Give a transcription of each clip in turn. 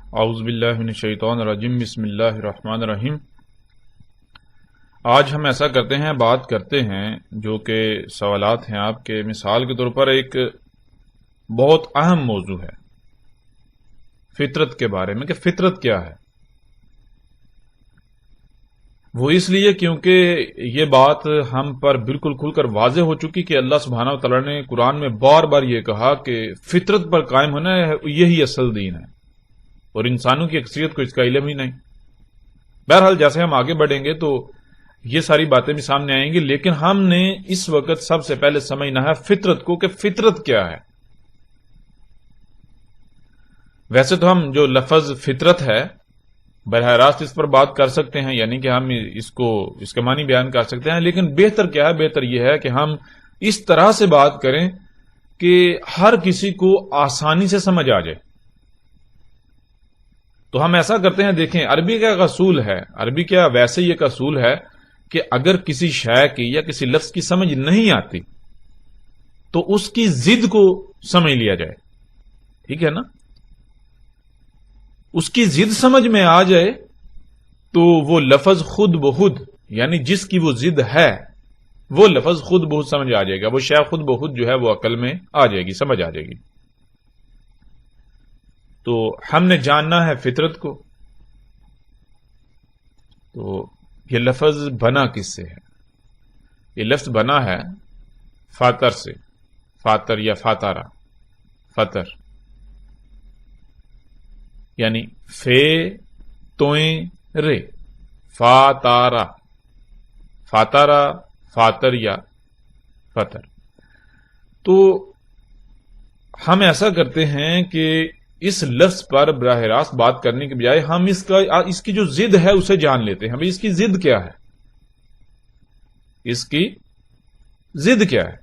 اعوذ باللہ من الشیطان الرجیم بسم اللہ الرحمن الرحیم۔ آج ہم ایسا کرتے ہیں، بات کرتے ہیں جو کہ سوالات ہیں آپ کے، مثال کے طور پر ایک بہت اہم موضوع ہے فطرت کے بارے میں کہ فطرت کیا ہے۔ وہ اس لیے کیونکہ یہ بات ہم پر بالکل کھل کر واضح ہو چکی کہ اللہ سبحانہ و تعالیٰ نے قرآن میں بار بار یہ کہا کہ فطرت پر قائم ہونا ہے، یہی اصل دین ہے، اور انسانوں کی اکثریت کو اس کا علم ہی نہیں۔ بہرحال جیسے ہم آگے بڑھیں گے تو یہ ساری باتیں بھی سامنے آئیں گی، لیکن ہم نے اس وقت سب سے پہلے سمجھنا ہے فطرت کو کہ فطرت کیا ہے۔ ویسے تو ہم جو لفظ فطرت ہے براہ راست اس پر بات کر سکتے ہیں، یعنی کہ ہم اس کے معنی بیان کر سکتے ہیں، لیکن بہتر کیا ہے؟ بہتر یہ ہے کہ ہم اس طرح سے بات کریں کہ ہر کسی کو آسانی سے سمجھ آ جائے۔ تو ہم ایسا کرتے ہیں، دیکھیں عربی کا ایک اصول ہے، عربی کا ویسے یہ ایک اصول ہے کہ اگر کسی شے کی یا کسی لفظ کی سمجھ نہیں آتی تو اس کی ضد کو سمجھ لیا جائے، ٹھیک ہے نا؟ اس کی ضد سمجھ میں آ جائے تو وہ لفظ خود بخود، یعنی جس کی وہ ضد ہے وہ لفظ خود بخود سمجھ آ جائے گا، وہ شے خود بخود جو ہے وہ عقل میں آ جائے گی، سمجھ آ جائے گی۔ تو ہم نے جاننا ہے فطرت کو۔ تو یہ لفظ بنا کس سے ہے؟ یہ لفظ بنا ہے فاتر سے، فاتر یا فاتارا، فطر یعنی فے توئیں رے، فاتارا، فاتارا، فاتر یا فطر۔ تو ہم ایسا کرتے ہیں کہ اس لفظ پر براہ راست بات کرنے کے بجائے ہم اس کی جو ضد ہے اسے جان لیتے ہیں۔ اس کی ضد کیا ہے؟ اس کی ضد کیا ہے؟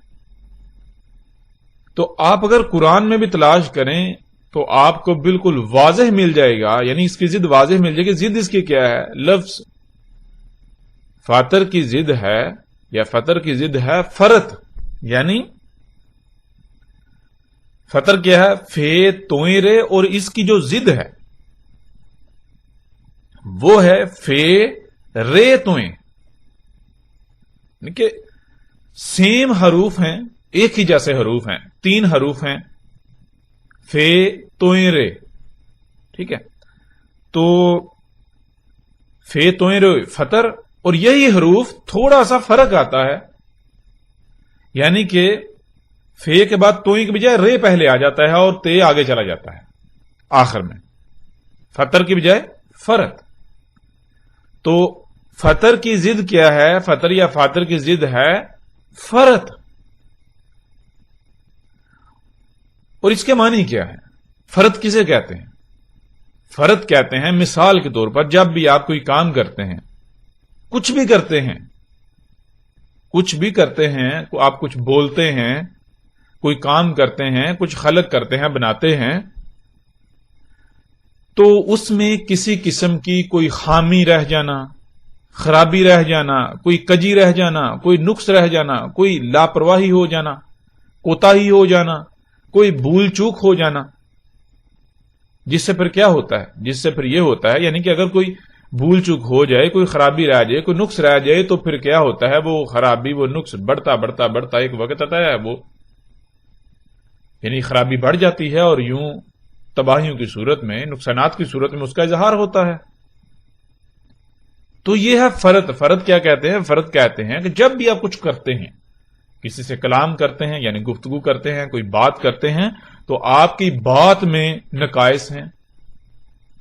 تو آپ اگر قرآن میں بھی تلاش کریں تو آپ کو بالکل واضح مل جائے گا، یعنی اس کی ضد واضح مل جائے گی۔ ضد اس کی کیا ہے؟ لفظ فاتر کی ضد ہے یا فطر کی ضد ہے فرت، یعنی فطر کیا ہے؟ فے توئیں رے، اور اس کی جو ضد ہے وہ ہے فے رے توئیں، یعنی کہ سیم حروف ہیں، ایک ہی جیسے حروف ہیں، 3 حروف ہیں، فے توئیں رے، ٹھیک ہے؟ تو فے توئیں رے فطر، اور یہی حروف تھوڑا سا فرق آتا ہے، یعنی کہ فے کے بعد توئیں کے بجائے رے پہلے آ جاتا ہے اور تے آگے چلا جاتا ہے آخر میں، فطر کی بجائے فرت۔ تو فطر کی ضد کیا ہے؟ فطر یا فاتر کی ضد ہے فرت، اور اس کے معنی کیا ہے؟ فرت کسے کہتے ہیں؟ فرت کہتے ہیں مثال کے طور پر جب بھی آپ کوئی کام کرتے ہیں، کچھ بھی کرتے ہیں، آپ کچھ بولتے ہیں، کوئی کام کرتے ہیں، کچھ خلق کرتے ہیں، بناتے ہیں، تو اس میں کسی قسم کی کوئی خامی رہ جانا، خرابی رہ جانا، کوئی کجی رہ جانا، کوئی نقص رہ جانا، کوئی لاپرواہی ہو جانا، کوتاہی ہو جانا، کوئی بھول چوک ہو جانا، جس سے پھر کیا ہوتا ہے؟ جس سے پھر یہ ہوتا ہے، یعنی کہ اگر کوئی بھول چوک ہو جائے، کوئی خرابی رہ جائے، کوئی نقص رہ جائے، تو پھر کیا ہوتا ہے؟ وہ خرابی، وہ نقص بڑھتا بڑھتا بڑھتا ایک وقت آتا ہے، وہ یعنی خرابی بڑھ جاتی ہے، اور یوں تباہیوں کی صورت میں، نقصانات کی صورت میں اس کا اظہار ہوتا ہے۔ تو یہ ہے فرت۔ فرت کیا کہتے ہیں؟ فرت کہتے ہیں کہ جب بھی آپ کچھ کرتے ہیں، کسی سے کلام کرتے ہیں یعنی گفتگو کرتے ہیں، کوئی بات کرتے ہیں، تو آپ کی بات میں نقائص ہیں،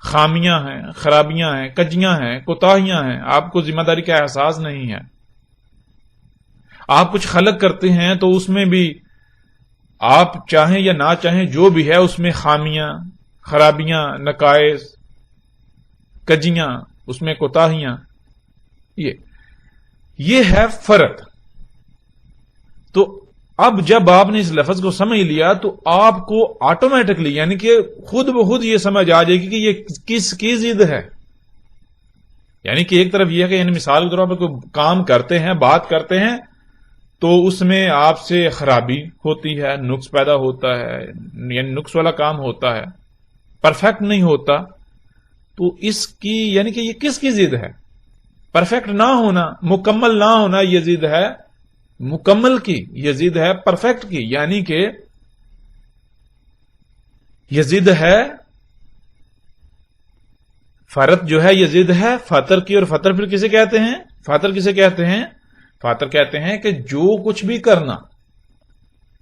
خامیاں ہیں، خرابیاں ہیں، کجیاں ہیں، کوتاہیاں ہیں، آپ کو ذمہ داری کا احساس نہیں ہے۔ آپ کچھ خلق کرتے ہیں تو اس میں بھی آپ چاہیں یا نہ چاہیں جو بھی ہے اس میں خامیاں، خرابیاں، نقائص، کجیاں، اس میں کوتاہیاں، یہ ہے فرت۔ تو اب جب آپ نے اس لفظ کو سمجھ لیا تو آپ کو آٹومیٹکلی، یعنی کہ خود بخود یہ سمجھ آ جائے گی کہ یہ کس کی ضد ہے۔ یعنی کہ ایک طرف یہ ہے کہ یعنی مثال کے طور پر کوئی کام کرتے ہیں، بات کرتے ہیں، تو اس میں آپ سے خرابی ہوتی ہے، نقص پیدا ہوتا ہے، یعنی نقص والا کام ہوتا ہے، پرفیکٹ نہیں ہوتا، تو اس کی یعنی کہ یہ کس کی ضد ہے؟ پرفیکٹ نہ ہونا، مکمل نہ ہونا، یہ ضد ہے مکمل کی، یہ ضد ہے پرفیکٹ کی، یعنی کہ یہ ضد ہے فرد جو ہے، یہ ضد ہے فطر کی. اور فطر پھر کسے کہتے ہیں؟ فطر کسے کہتے ہیں؟ فطر کہتے ہیں کہ جو کچھ بھی کرنا،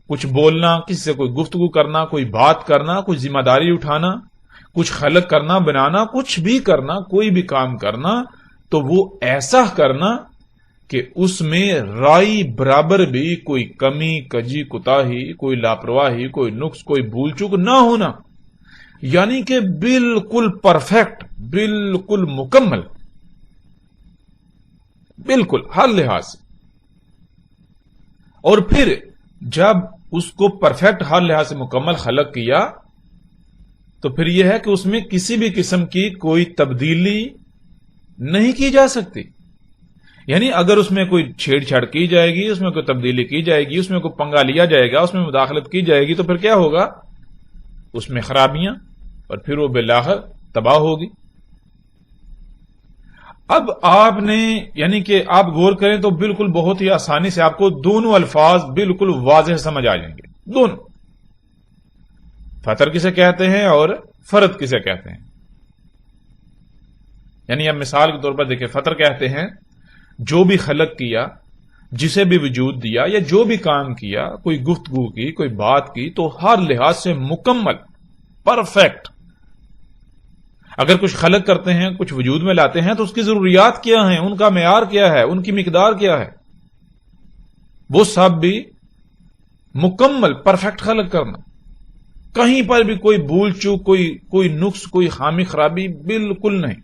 کچھ بولنا، کسی سے کوئی گفتگو کرنا، کوئی بات کرنا، کوئی ذمہ داری اٹھانا، کچھ خلق کرنا، بنانا، کچھ بھی کرنا، کوئی بھی کام کرنا، تو وہ ایسا کرنا کہ اس میں رائی برابر بھی کوئی کمی، کجی، کوتاہی، کوئی لاپرواہی، کوئی نقص، کوئی بھول چوک نہ ہونا، یعنی کہ بالکل پرفیکٹ، بالکل مکمل، بالکل ہر لحاظ سے. اور پھر جب اس کو پرفیکٹ ہر لحاظ سے مکمل خلق کیا تو پھر یہ ہے کہ اس میں کسی بھی قسم کی کوئی تبدیلی نہیں کی جا سکتی. یعنی اگر اس میں کوئی چھیڑ چھاڑ کی جائے گی، اس میں کوئی تبدیلی کی جائے گی، اس میں کوئی پنگا لیا جائے گا، اس میں مداخلت کی جائے گی، تو پھر کیا ہوگا؟ اس میں خرابیاں، اور پھر وہ بالآخر تباہ ہوگی. اب آپ نے یعنی کہ آپ غور کریں تو بالکل بہت ہی آسانی سے آپ کو دونوں الفاظ بالکل واضح سمجھ آ جائیں گے. دونوں، فطر کسے کہتے ہیں اور فرد کسے کہتے ہیں. یعنی اب مثال کے طور پر دیکھیں، فطر کہتے ہیں جو بھی خلق کیا، جسے بھی وجود دیا، یا جو بھی کام کیا، کوئی گفتگو کی، کوئی بات کی، تو ہر لحاظ سے مکمل، پرفیکٹ. اگر کچھ خلق کرتے ہیں، کچھ وجود میں لاتے ہیں، تو اس کی ضروریات کیا ہیں، ان کا معیار کیا ہے، ان کی مقدار کیا ہے، وہ سب بھی مکمل پرفیکٹ خلق کرنا. کہیں پر بھی کوئی بھول چوک، کوئی نقص، کوئی خامی خرابی بالکل نہیں.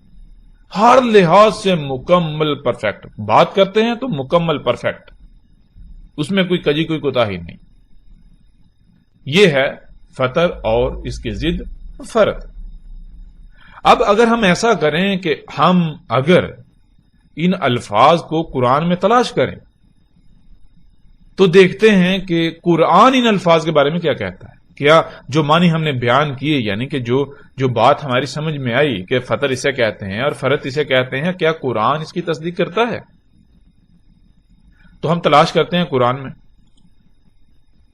ہر لحاظ سے مکمل پرفیکٹ. بات کرتے ہیں تو مکمل پرفیکٹ، اس میں کوئی کجی، کوئی کوتاہی نہیں. یہ ہے فطر اور اس کی ضد فرد. اب اگر ہم ایسا کریں کہ ہم اگر ان الفاظ کو قرآن میں تلاش کریں تو دیکھتے ہیں کہ قرآن ان الفاظ کے بارے میں کیا کہتا ہے. کیا جو معنی ہم نے بیان کیے، یعنی کہ جو بات ہماری سمجھ میں آئی کہ فطر اسے کہتے ہیں اور فرد اسے کہتے ہیں، کیا قرآن اس کی تصدیق کرتا ہے؟ تو ہم تلاش کرتے ہیں قرآن میں.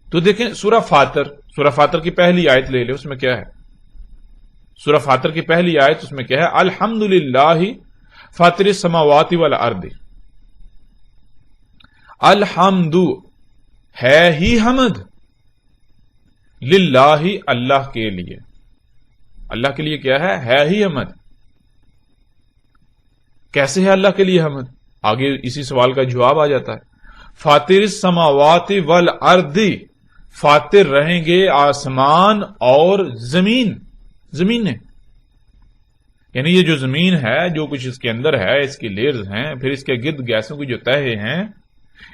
تو دیکھیں سورہ فاطر کی پہلی آیت لے لیں، اس میں کیا ہے؟ سورہ فاطر کی پہلی آیت، اس میں کیا ہے؟ الحمدللہ فاطر السماوات والارض. الحمد ہے ہی حمد، للہ اللہ کے لیے. اللہ کے لیے کیا ہے ہی حمد. کیسے ہے اللہ کے لیے حمد؟ آگے اسی سوال کا جواب آ جاتا ہے. فاطر السماوات والارض، فاطر رہیں گے آسمان اور زمین نے. یعنی یہ جو زمین ہے، جو کچھ اس کے اندر ہے، اس کی لیئرز ہیں، پھر اس کے گرد گیسوں کی جو تہے ہیں،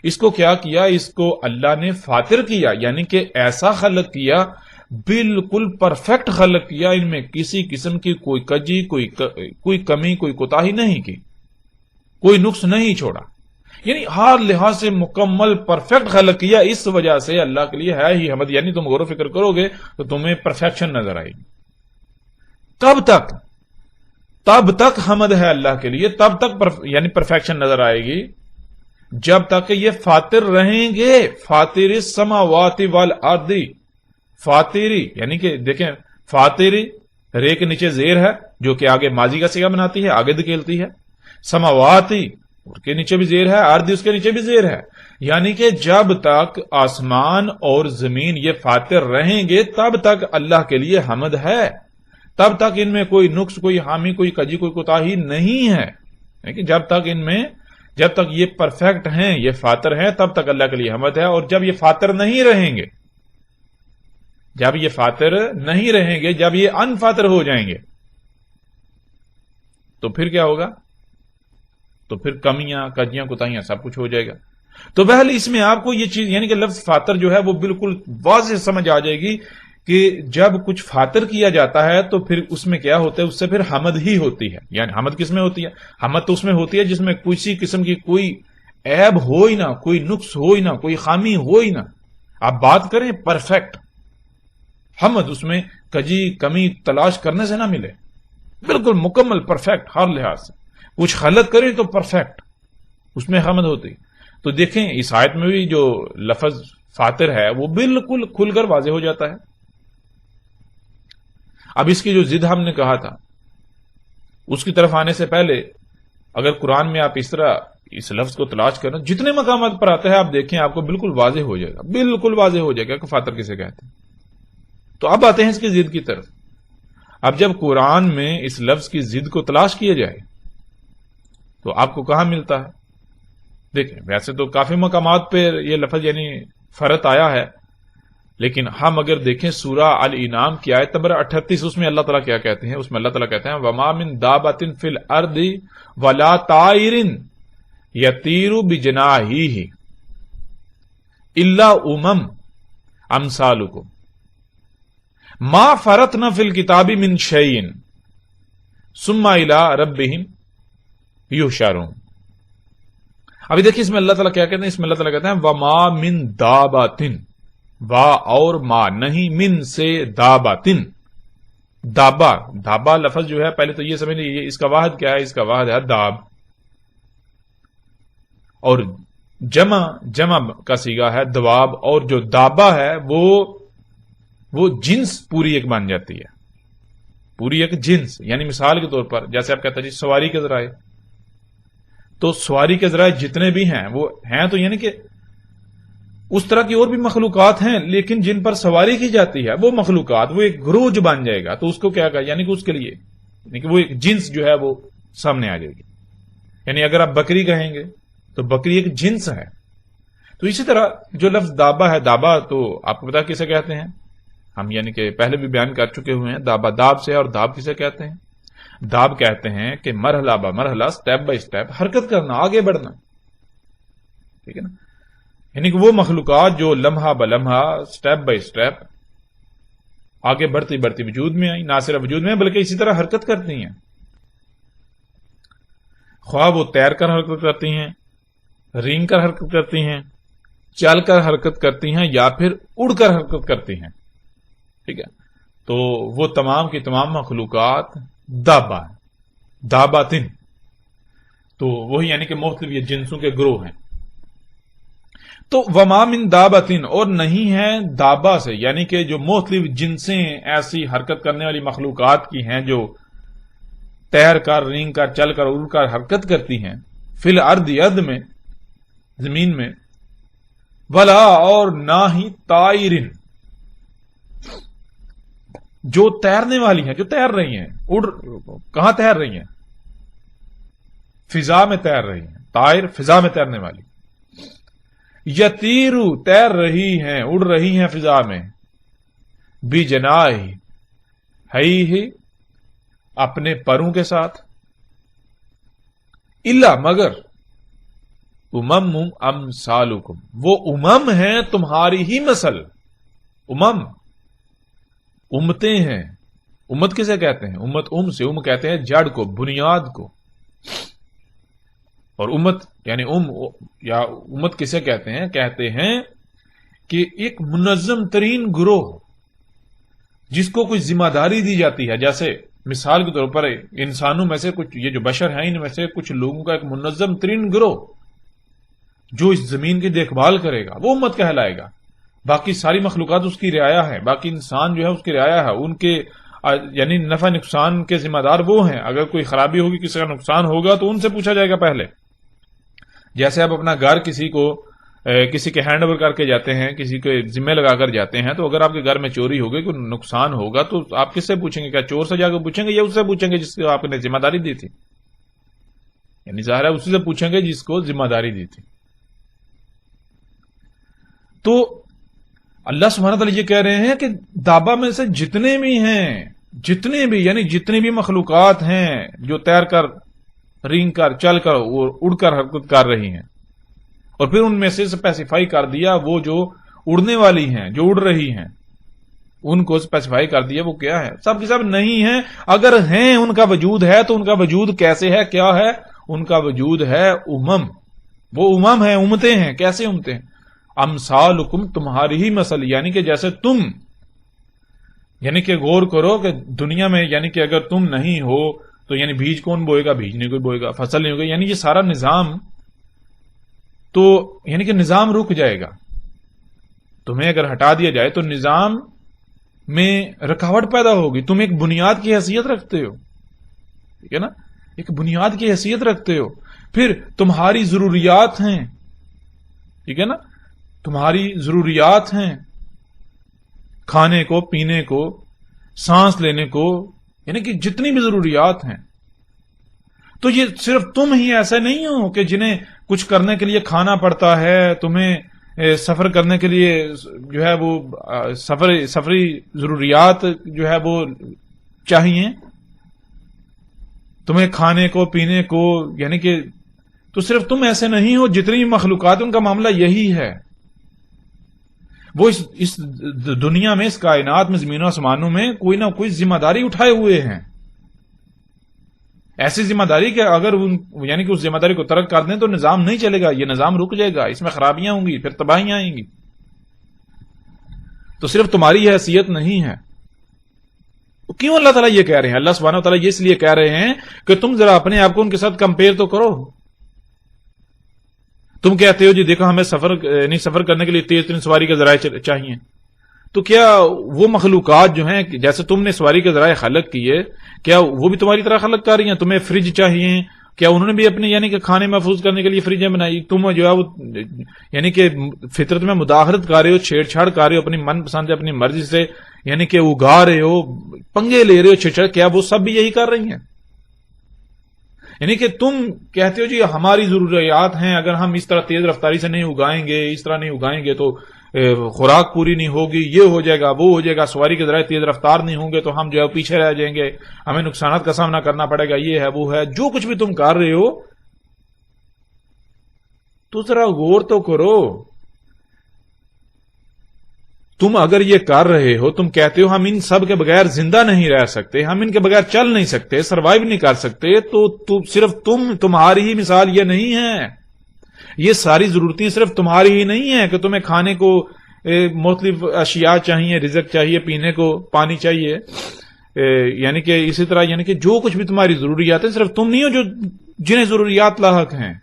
اس کو کیا کیا؟ اس کو اللہ نے فاطر کیا، یعنی کہ ایسا خلق کیا، بالکل پرفیکٹ خلق کیا. ان میں کسی قسم کی کوئی کجی، کوئی کمی، کوئی کوتاہی نہیں کی، کوئی نقص نہیں چھوڑا. یعنی ہر لحاظ سے مکمل پرفیکٹ خلق کیا. اس وجہ سے اللہ کے لیے ہے ہی حمد. یعنی تم غور و فکر کرو گے تو تمہیں پرفیکشن نظر آئے گی. تب تک حمد ہے اللہ کے لیے، تب تک یعنی پرفیکشن نظر آئے گی جب تک کہ یہ فاطر رہیں گے. فاطر السماوات والارض، فاطری یعنی کہ دیکھیں، فاطری رے کے نیچے زیر ہے جو کہ آگے ماضی کا صیغہ بناتی ہے، آگے دھکیلتی ہے. سماواتی کے نیچے بھی زیر ہے، ارض اس کے نیچے بھی زیر ہے. یعنی کہ جب تک آسمان اور زمین یہ فاطر رہیں گے تب تک اللہ کے لیے حمد ہے. تب تک ان میں کوئی نقص، کوئی حامی، کوئی کجی، کوئی کوتاہی نہیں ہے. جب تک یہ پرفیکٹ ہیں، یہ فاطر ہیں، تب تک اللہ کے لیے حمد ہے. اور جب یہ فاطر نہیں رہیں گے، جب یہ انفاطر ہو جائیں گے، تو پھر کیا ہوگا؟ تو پھر کمیاں، کجیاں، کوتاہیاں سب کچھ ہو جائے گا. تو بہرحال اس میں آپ کو یہ چیز یعنی کہ لفظ فاطر جو ہے وہ بالکل واضح سمجھ آ جائے گی کہ جب کچھ فاطر کیا جاتا ہے تو پھر اس میں کیا ہوتا ہے؟ اس سے پھر حمد ہی ہوتی ہے. یعنی حمد کس میں ہوتی ہے؟ حمد تو اس میں ہوتی ہے جس میں کسی قسم کی کوئی عیب ہو ہی نہ، کوئی نقص ہو ہی نہ، کوئی خامی ہو ہی نہ. آپ بات کریں پرفیکٹ، حمد اس میں کجی، کمی تلاش کرنے سے نہ ملے. بالکل مکمل پرفیکٹ ہر لحاظ سے. کچھ غلط کریں تو پرفیکٹ اس میں حمد ہوتی. تو دیکھیں اس آیت میں بھی جو لفظ فاطر ہے وہ بالکل کھل کر واضح ہو جاتا ہے. اب اس کی جو ضد ہم نے کہا تھا اس کی طرف آنے سے پہلے اگر قرآن میں آپ اس طرح اس لفظ کو تلاش کریں, جتنے مقامات پر آتا ہے آپ دیکھیں آپ کو بالکل واضح ہو جائے گا, بالکل واضح ہو جائے گا کہ فاطر کسے کہتے ہیں. تو اب آتے ہیں اس کی ضد کی طرف. اب جب قرآن میں اس لفظ کی ضد کو تلاش کیا جائے تو آپ کو کہاں ملتا ہے؟ دیکھیں ویسے تو کافی مقامات پہ یہ لفظ یعنی فرت آیا ہے, لیکن ہم اگر دیکھیں سورہ الانعام کی آیت نمبر 38, اس میں اللہ تعالیٰ کیا کہتے ہیں؟ اس میں اللہ تعالیٰ کہتے ہیں وَمَا مِن دَابَةٍ فِي الْأَرْضِ وَلَا طَائِرٍ يَطِيرُ بِجَنَاحِهِ إِلَّا أُمَمٌ أَمْثَالُكُمْ مَا فَرَطْنَا فِي الْكِتَابِ مِن شَيْءٍ ثُمَّ إِلَىٰ رَبِّهِمْ يُحْشَرُونَ. ابھی دیکھیں اس میں اللہ تعالیٰ کیا کہتے ہیں؟ اس میں اللہ تعالیٰ کہتے ہیں وَمَا مِن دَابَةٍ, وا اور ما نہیں, من سے داباتن. دابا, دابا لفظ جو ہے پہلے تو یہ سمجھ لیجیے اس کا واحد کیا ہے؟ اس کا واحد ہے داب, اور جمع کا صیغہ ہے دواب, اور جو دابا ہے وہ جنس پوری ایک بن جاتی ہے, پوری ایک جنس. یعنی مثال کے طور پر جیسے آپ کہتے ہیں جی سواری کے ذرائع, تو سواری کے ذرائع جتنے بھی ہیں وہ ہیں تو یعنی کہ اس طرح کی اور بھی مخلوقات ہیں, لیکن جن پر سواری کی جاتی ہے وہ مخلوقات وہ ایک گروہ جو بن جائے گا. تو اس کو کیا کہا, یعنی کہ اس کے لیے یعنی کہ وہ ایک جنس جو ہے وہ سامنے آ جائے گی. یعنی اگر آپ بکری کہیں گے تو بکری ایک جنس ہے. تو اسی طرح جو لفظ دابا ہے, دابا تو آپ کو پتا کسے کہتے ہیں؟ ہم یعنی کہ پہلے بھی بیان کر چکے ہوئے ہیں دابا داب سے. اور داب کسے کہتے ہیں؟ داب کہتے ہیں کہ مرحلہ با مرحلہ, سٹیپ بائی سٹیپ حرکت کرنا, آگے بڑھنا. ٹھیک ہے نا, یعنی کہ وہ مخلوقات جو لمحہ بلمحہ سٹیپ بائی سٹیپ آگے بڑھتی بڑھتی وجود میں آئی, نہ صرف وجود میں بلکہ اسی طرح حرکت کرتی ہیں. خواہ وہ تیر کر حرکت کرتی ہیں, رینگ کر حرکت کرتی ہیں, چل کر حرکت کرتی ہیں, یا پھر اڑ کر حرکت کرتی ہیں. ٹھیک ہے, تو وہ تمام کی تمام مخلوقات دابا ہیں, داباتن. تو وہی یعنی کہ مختلف یہ جنسوں کے گروہ ہیں. تو وما من دابتن, اور نہیں ہے دابا سے, یعنی کہ جو مختلف جنسیں ایسی حرکت کرنے والی مخلوقات کی ہیں جو تیر کر, رینگ کر, چل کر, اڑ کر حرکت کرتی ہیں, فی الارض ارض میں, زمین میں, ولا اور نہ ہی طائرن, جو تیرنے والی ہیں, جو تیر رہی ہیں. کہاں تیر رہی ہیں؟ فضا میں تیر رہی ہیں. طائر فضا میں تیرنے والی. یتیرو تیر رہی ہیں, اڑ رہی ہیں فضا میں. بی جناحی ہی اپنے پروں کے ساتھ. الا مگر امم امثالکم, وہ امم ہیں تمہاری ہی مثل. امتیں ہیں. امت کسے کہتے ہیں؟ امت سے کہتے ہیں جڑ کو, بنیاد کو. اور امت یعنی یا امت کسے کہتے ہیں؟ کہتے ہیں کہ ایک منظم ترین گروہ جس کو کوئی ذمہ داری دی جاتی ہے. جیسے مثال کے طور پر انسانوں میں سے کچھ, یہ جو بشر ہیں ان میں سے کچھ لوگوں کا ایک منظم ترین گروہ جو اس زمین کی دیکھ بھال کرے گا, وہ امت کہلائے گا. باقی ساری مخلوقات اس کی رعایا ہے, باقی انسان جو ہے اس کی رعایا ہے. ان کے یعنی نفع نقصان کے ذمہ دار وہ ہیں. اگر کوئی خرابی ہوگی, کسی کا نقصان ہوگا تو ان سے پوچھا جائے گا پہلے. جیسے آپ اپنا گھر کسی کے ہینڈ اوور کر کے جاتے ہیں, کسی کے ذمہ لگا کر جاتے ہیں, تو اگر آپ کے گھر میں چوری ہوگی, کوئی نقصان ہوگا, تو آپ کس سے پوچھیں گے؟ کیا چور سے جا کے پوچھیں گے یا اس سے پوچھیں گے جس کو آپ نے ذمہ داری دی تھی؟ یعنی ظاہر ہے اسی سے پوچھیں گے جس کو ذمہ داری دی تھی. تو اللہ سبحانہ تعالیٰ یہ کہہ رہے ہیں کہ دابا میں سے جتنے بھی ہیں, یعنی جتنی بھی مخلوقات ہیں جو تیر کر, رینگ کر, چل کر اور اڑ کر حرکت کر رہی ہیں, اور پھر ان میں سے اسپیسیفائی کر دیا وہ جو اڑنے والی ہیں, جو اڑ رہی ہیں, ان کو اسپیسیفائی کر دیا وہ کیا ہے؟ سب کے سب نہیں ہیں. اگر ہیں, ان کا وجود ہے, تو ان کا وجود کیسے ہے, کیا ہے؟ ان کا وجود ہے امم. وہ امم ہیں, امتیں ہیں. کیسے امتیں ہیں؟ امثالکم, تمہاری ہی مثل, یعنی کہ جیسے تم یعنی کہ غور کرو کہ دنیا میں یعنی کہ اگر تم نہیں ہو تو یعنی بیج کون بوئے گا؟ بیج نہیں کوئی بوئے گا، فصل نہیں ہوگا، یعنی یہ سارا نظام تو یعنی کہ نظام رک جائے گا. تمہیں اگر ہٹا دیا جائے تو نظام میں رکاوٹ پیدا ہوگی. تم ایک بنیاد کی حیثیت رکھتے ہو، ٹھیک ہے نا، ایک بنیاد کی حیثیت رکھتے ہو. پھر تمہاری ضروریات ہیں، ٹھیک ہے نا، تمہاری ضروریات ہیں کھانے کو، پینے کو، سانس لینے کو، یعنی کہ جتنی بھی ضروریات ہیں. تو یہ صرف تم ہی ایسے نہیں ہو کہ جنہیں کچھ کرنے کے لیے کھانا پڑتا ہے، تمہیں سفر کرنے کے لیے جو ہے وہ سفری ضروریات جو ہے وہ چاہیے، تمہیں کھانے کو، پینے کو، یعنی کہ تو صرف تم ایسے نہیں ہو، جتنی بھی مخلوقات ان کا معاملہ یہی ہے. وہ اس دنیا میں، اس کائنات میں، زمین و آسمانوں میں کوئی نہ کوئی ذمہ داری اٹھائے ہوئے ہیں. ایسی ذمہ داری کہ اگر یعنی کہ اس ذمہ داری کو ترک کر دیں تو نظام نہیں چلے گا، یہ نظام رک جائے گا، اس میں خرابیاں ہوں گی، پھر تباہیاں آئیں گی. تو صرف تمہاری حیثیت نہیں ہے. کیوں اللہ تعالیٰ یہ کہہ رہے ہیں؟ اللہ سبحانہ و تعالیٰ یہ اس لیے کہہ رہے ہیں کہ تم ذرا اپنے آپ کو ان کے ساتھ کمپیئر تو کرو. تم کہتے ہو جی دیکھو ہمیں سفر کرنے کے لیے تیز ترین سواری کے ذرائع چاہیے. تو کیا وہ مخلوقات جو ہیں جیسے تم نے سواری کے ذرائع خلق کیے، کیا وہ بھی تمہاری طرح خلق کر رہی ہیں؟ تمہیں فریج چاہیے، کیا انہوں نے بھی اپنے یعنی کہ کھانے محفوظ کرنے کے لیے فریجیں بنائی؟ تم جو ہے وہ یعنی کہ فطرت میں مداخلت کر رہے ہو، چھیڑ چھاڑ کر رہے ہو اپنی من پسند سے، اپنی مرضی سے، یعنی کہ اگا رہے ہو، پنگے لے رہے ہو، چھیڑ چھاڑ. کیا وہ سب بھی یہی کر رہی ہیں؟ یعنی کہ تم کہتے ہو جی ہماری ضروریات ہیں، اگر ہم اس طرح تیز رفتاری سے نہیں اگائیں گے، اس طرح نہیں اگائیں گے تو خوراک پوری نہیں ہوگی، یہ ہو جائے گا، وہ ہو جائے گا، سواری کے ذرائع تیز رفتار نہیں ہوں گے تو ہم جو ہے پیچھے رہ جائیں گے، ہمیں نقصانات کا سامنا کرنا پڑے گا، یہ ہے وہ ہے. جو کچھ بھی تم کر رہے ہو تو ذرا غور تو کرو. تم اگر یہ کر رہے ہو، تم کہتے ہو ہم ان سب کے بغیر زندہ نہیں رہ سکتے، ہم ان کے بغیر چل نہیں سکتے، سروائیو نہیں کر سکتے، تو صرف تمہاری ہی مثال یہ نہیں ہے. یہ ساری ضرورتیں صرف تمہاری ہی نہیں ہیں کہ تمہیں کھانے کو مختلف اشیاء چاہیے، رزق چاہیے، پینے کو پانی چاہیے، یعنی کہ اسی طرح یعنی کہ جو کچھ بھی تمہاری ضروریات ہیں صرف تم نہیں ہو جو جنہیں ضروریات لاحق ہیں.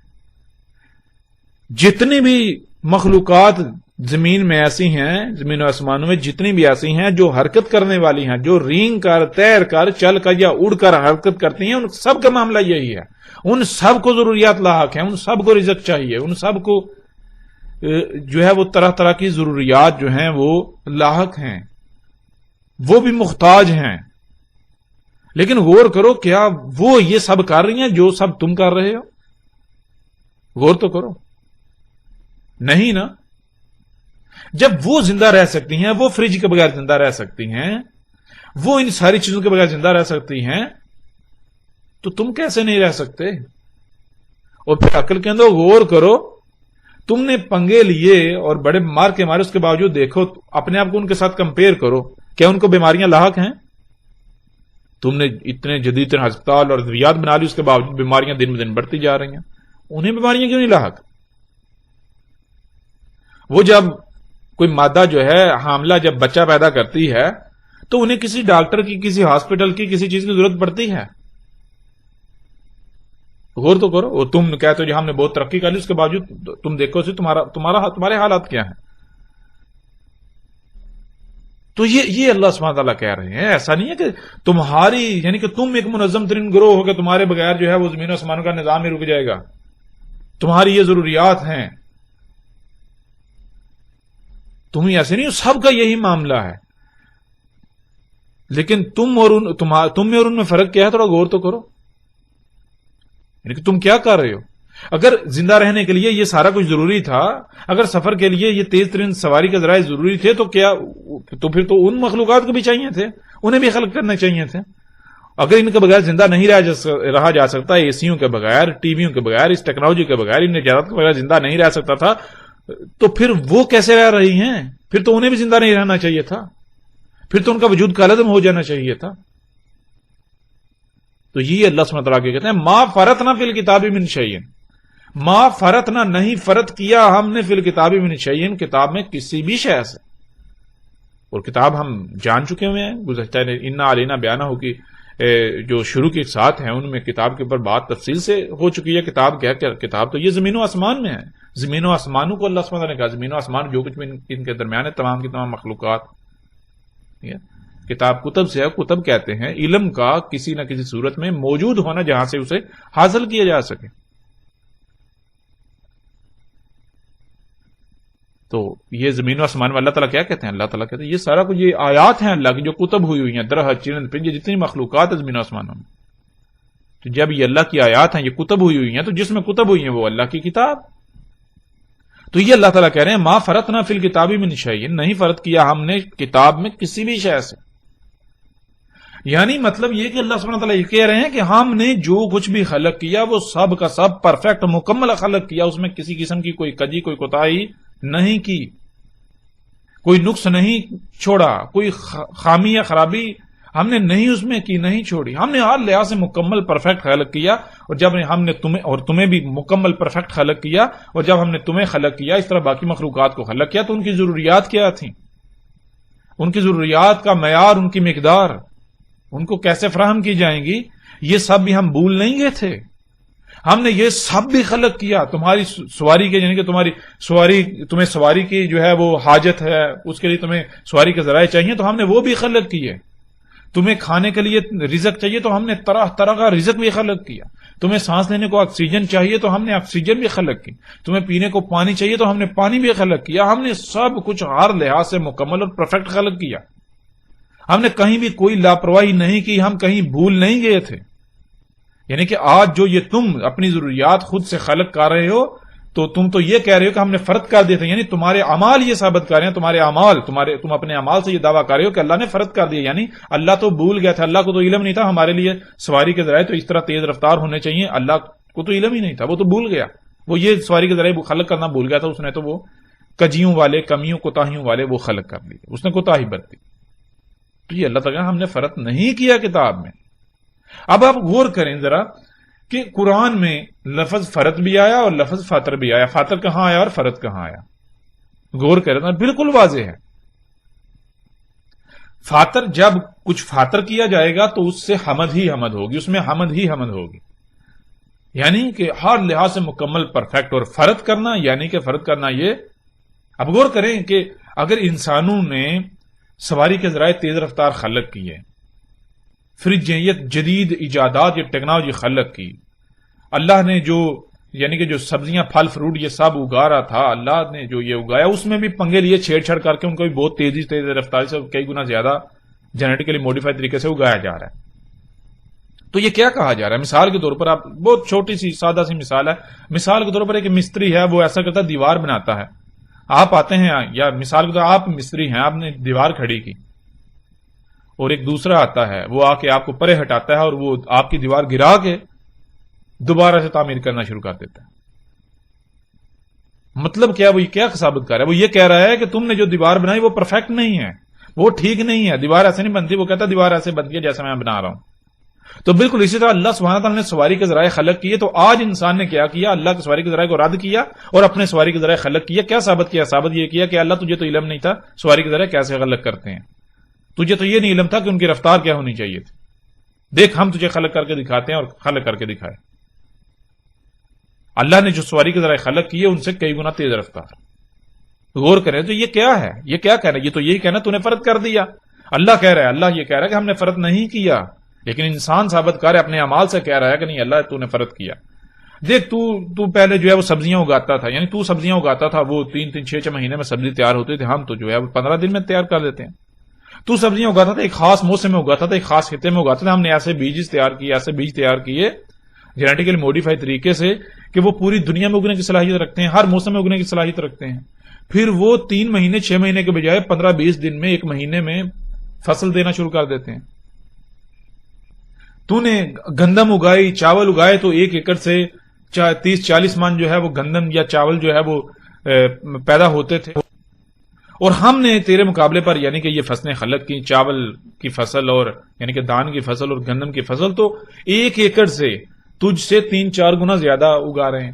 جتنی بھی مخلوقات زمین میں ایسی ہیں، زمین و آسمانوں میں جتنی بھی ایسی ہیں جو حرکت کرنے والی ہیں، جو رینگ کر، تیر کر، چل کر یا اڑ کر حرکت کرتی ہیں، ان سب کا معاملہ یہی ہے. ان سب کو ضروریات لاحق ہیں، ان سب کو رزق چاہیے، ان سب کو جو ہے وہ طرح طرح کی ضروریات جو ہیں وہ لاحق ہیں، وہ بھی محتاج ہیں. لیکن غور کرو کیا وہ یہ سب کر رہی ہیں جو سب تم کر رہے ہو؟ غور تو کرو. نہیں نا. جب وہ زندہ رہ سکتی ہیں، وہ فریج کے بغیر زندہ رہ سکتی ہیں، وہ ان ساری چیزوں کے بغیر زندہ رہ سکتی ہیں، تو تم کیسے نہیں رہ سکتے؟ اور پھر عقل کے اندر غور کرو. تم نے پنگے لیے اور بڑے مار کے مارے، اس کے باوجود دیکھو اپنے آپ کو ان کے ساتھ کمپیئر کرو، کیا ان کو بیماریاں لاحق ہیں؟ تم نے اتنے جدید ہسپتال اور ادویات بنا لی، اس کے باوجود بیماریاں دن بدن بڑھتی جا رہی ہیں. انہیں بیماریاں کیوں نہیں لاحق؟ وہ جب کوئی مادہ جو ہے حاملہ جب بچہ پیدا کرتی ہے تو انہیں کسی ڈاکٹر کی، کسی ہاسپٹل کی، کسی چیز کی ضرورت پڑتی ہے. غور تو کرو. اور تم کہتے ہو جی ہم نے بہت ترقی کر لی، اس کے باوجود تم دیکھو تمہارے حالات کیا ہیں. تو یہ اللہ سبحانہ تعالیٰ کہہ رہے ہیں. ایسا نہیں ہے کہ تمہاری یعنی کہ تم ایک منظم ترین گروہ ہو کہ تمہارے بغیر جو ہے وہ زمین و آسمانوں کا نظام ہی رک جائے گا. تمہاری یہ ضروریات ہیں، تم ہی ایسے نہیں ہو، سب کا یہی معاملہ ہے. لیکن تم میں اور ان میں فرق کیا ہے؟ تھوڑا غور تو کرو. یعنی کہ تم کیا کر رہے ہو؟ اگر زندہ رہنے کے لیے یہ سارا کچھ ضروری تھا، اگر سفر کے لیے یہ تیز ترین سواری کے ذرائع ضروری تھے، تو پھر تو ان مخلوقات کو بھی چاہیے تھے، انہیں بھی خلق کرنے چاہیے تھے. اگر ان کے بغیر زندہ نہیں رہا جا سکتا، اے سیوں کے بغیر، ٹی ویوں کے بغیر، اس ٹیکنالوجی کے بغیر، ان نجات کے بغیر زندہ نہیں رہ سکتا تھا، تو پھر وہ کیسے رہ رہی ہیں؟ پھر تو انہیں بھی زندہ نہیں رہنا چاہیے تھا، پھر تو ان کا وجود کالعدم ہو جانا چاہیے تھا. تو یہ اللہ سبحانہ وتعالیٰ کہتے ہیں ما فرطنا فی الکتاب من شیء، ما فرطنا، نہیں فرط کیا ہم نے فی الکتاب من شیء، کتاب میں کسی بھی شے سے. اور کتاب ہم جان چکے ہوئے ہیں گزشتہ انا علینا بیانہ ہو کی جو شروع کے ساتھ ہیں ان میں کتاب کے اوپر بات تفصیل سے ہو چکی ہے. کتاب کیا کتاب تو یہ زمین و آسمان میں ہے. زمین و آسمانوں کو اللہ سبحانہ نے کہا زمین و آسمان جو کچھ بھی ان کے درمیان ہے تمام کی تمام مخلوقات. کتاب کتب سے ہے. کتب کہتے ہیں علم کا کسی نہ کسی صورت میں موجود ہونا جہاں سے اسے حاصل کیا جا سکے. تو یہ زمین و آسمان میں اللہ تعالیٰ کیا کہتے ہیں؟ اللہ تعالیٰ کہتے ہیں یہ سارا کچھ یہ آیات ہیں اللہ کی جو کتب ہوئی ہیں درخت چرند پرند جتنی مخلوقات ہیں زمین و آسمانوں میں. تو جب یہ اللہ کی آیات ہیں یہ کتب ہوئی ہیں تو جس میں کتب ہوئی ہیں وہ اللہ کی کتاب. تو یہ اللہ تعالیٰ کہہ رہے ہیں ما فرطنا فی الکتاب من شیء نہیں فرض کیا ہم نے کتاب میں کسی بھی شے سے. یعنی مطلب یہ کہ اللہ سبحانہ تعالیٰ یہ کہہ رہے ہیں کہ ہم نے جو کچھ بھی خلق کیا وہ سب کا سب پرفیکٹ مکمل خلق کیا. اس میں کسی قسم کی کوئی کجی کوئی کوتاہی نہیں کی, کوئی نقص نہیں چھوڑا, کوئی خامی یا خرابی ہم نے نہیں اس میں کی نہیں چھوڑی. ہم نے ہر لحاظ سے مکمل پرفیکٹ خلق کیا. اور جب ہم نے تمہیں بھی مکمل پرفیکٹ خلق کیا اور جب ہم نے تمہیں خلق کیا اس طرح باقی مخلوقات کو خلق کیا تو ان کی ضروریات کیا تھیں, ان کی ضروریات کا معیار, ان کی مقدار, ان کو کیسے فراہم کی جائیں گی یہ سب بھی ہم بھول نہیں گئے تھے. ہم نے یہ سب بھی خلق کیا. تمہاری سواری کے یعنی کہ تمہیں سواری کی جو ہے وہ حاجت ہے, اس کے لیے تمہیں سواری کے ذرائع چاہیے تو ہم نے وہ بھی خلق کیے. تمہیں کھانے کے لیے رزق چاہیے تو ہم نے طرح طرح کا رزق بھی خلق کیا. تمہیں سانس لینے کو آکسیجن چاہیے تو ہم نے آکسیجن بھی خلق کی. تمہیں پینے کو پانی چاہیے تو ہم نے پانی بھی خلق کیا. ہم نے سب کچھ ہر لحاظ سے مکمل اور پرفیکٹ خلق کیا. ہم نے کہیں بھی کوئی لاپرواہی نہیں کی, ہم کہیں بھول نہیں گئے تھے. یعنی کہ آج جو یہ تم اپنی ضروریات خود سے خلق کر رہے ہو تو تم تو یہ کہہ رہے ہو کہ ہم نے فرض کر دیے تھے. یعنی تمہارے اعمال یہ ثابت کر رہے ہیں, تمہارے اعمال تم اپنے اعمال سے یہ دعویٰ کر رہے ہو کہ اللہ نے فرض کر دیا. یعنی اللہ تو بھول گیا تھا, اللہ کو تو علم نہیں تھا ہمارے لیے سواری کے ذرائع تو اس طرح تیز رفتار ہونے چاہیے. اللہ کو تو علم ہی نہیں تھا, وہ تو بھول گیا. وہ یہ سواری کے ذرائع خلق کرنا بھول گیا تھا. اس نے تو وہ کجیوں والے کمیوں کوتاہیوں والے وہ خلق کر لیے, اس نے کوتاہی برتی. تو یہ اللہ تعالیٰ ہم نے فرض نہیں کیا کتاب میں. اب آپ غور کریں ذرا کہ قرآن میں لفظ فرض بھی آیا اور لفظ فاطر بھی آیا. فاطر کہاں آیا اور فرض کہاں آیا؟ غور کریں تو بالکل واضح ہے. فاطر جب کچھ فاطر کیا جائے گا تو اس سے حمد ہی حمد ہوگی, اس میں حمد ہی حمد ہوگی. یعنی کہ ہر لحاظ سے مکمل پرفیکٹ. اور فرض کرنا یعنی کہ فرض کرنا یہ اب غور کریں کہ اگر انسانوں نے سواری کے ذرائع تیز رفتار خلق کی ہے, فریج یہ جدید ایجادات یہ ٹیکنالوجی خلق کی, اللہ نے جو یعنی کہ جو سبزیاں پھل فروٹ یہ سب اگا رہا تھا اللہ نے جو یہ اگایا اس میں بھی پنگے لیے چھیڑ چھاڑ کر کے ان کو بھی بہت تیز رفتاری سے کئی گنا زیادہ جینیٹیکلی موڈیفائی طریقے سے اگایا جا رہا ہے. تو یہ کیا کہا جا رہا ہے؟ مثال کے طور پر آپ بہت چھوٹی سی سادہ سی مثال ہے. مثال کے طور پر ایک مستری ہے, وہ ایسا کرتا ہے دیوار بناتا ہے. آپ آتے ہیں یا مثال کے طور پر آپ مستری ہیں, آپ نے دیوار کھڑی کی اور ایک دوسرا آتا ہے وہ آ کے آپ کو پرے ہٹاتا ہے اور وہ آپ کی دیوار گرا کے دوبارہ سے تعمیر کرنا شروع کر دیتا ہے. مطلب کیا وہ کیا ثابت کر رہا ہے؟ وہ یہ کہہ رہا ہے کہ تم نے جو دیوار بنائی وہ پرفیکٹ نہیں ہے, وہ ٹھیک نہیں ہے, دیوار ایسے نہیں بنتی. وہ کہتا ہے دیوار ایسے بنتی ہے جیسے میں بنا رہا ہوں. تو بالکل اسی طرح اللہ سبحانہ تعالیٰ نے سواری کے ذرائع خلق کیے. تو آج انسان نے کیا کیا؟ اللہ کے سواری کے ذرائع کو رد کیا اور اپنے سواری کے ذرائع خلق کیا. کیا ثابت کیا؟ ثابت یہ کیا کہ اللہ تجھے تو علم نہیں تھا سواری کے ذرائع کیسے خلق کرتے ہیں, تجھے تو یہ نہیں علم تھا کہ ان کی رفتار کیا ہونی چاہیے تھی. دیکھ ہم تجھے خلق کر کے دکھاتے ہیں اور خلق کر کے دکھائے. اللہ نے جو سواری کے ذرائع خلق کیے ان سے کئی گنا تیز رفتار. غور کریں تو یہ کیا ہے؟ یہ کیا کہہ رہا ہے؟ یہ تو یہی کہنا تو نے فرض کر دیا. اللہ کہہ رہا ہے, اللہ یہ کہہ رہا ہے کہ ہم نے فرض نہیں کیا, لیکن انسان ثابت کر اپنے اعمال سے کہہ رہا ہے کہ نہیں اللہ تو نے فرض کیا. دیکھ تو پہلے جو ہے وہ سبزیاں اگاتا تھا, یعنی تو سبزیاں اگاتا تھا, وہ 3 6 مہینے میں سبزی تیار ہوتی تھی. ہم تو جو ہے وہ 15 دن میں تیار کر دیتے ہیں. تو سبزیاں اگاتا تھا, ایک خاص موسم میں اگاتا تھا, ایک خاص خطے میں اگاتا تھا. ہم نے ایسے بیج تیار کیے جینیٹیکلی موڈیفائی طریقے سے کہ وہ پوری دنیا میں اگنے کی صلاحیت رکھتے ہیں, ہر موسم میں اگنے کی صلاحیت رکھتے ہیں. پھر وہ 3 مہینے 6 مہینے کے بجائے 15-20 دن میں 1 مہینے میں فصل دینا شروع کر دیتے ہیں. تو نے گندم اگائی, چاول اگائے تو 1 ایکڑ سے 30-40 من جو ہے وہ گندم یا چاول جو ہے وہ پیدا ہوتے تھے. اور ہم نے تیرے مقابلے پر یعنی کہ یہ فصلیں خلق کی, چاول کی فصل اور یعنی کہ دان کی فصل اور گندم کی فصل, تو 1 ایکڑ سے تجھ سے 3-4 گنا زیادہ اگا رہے ہیں.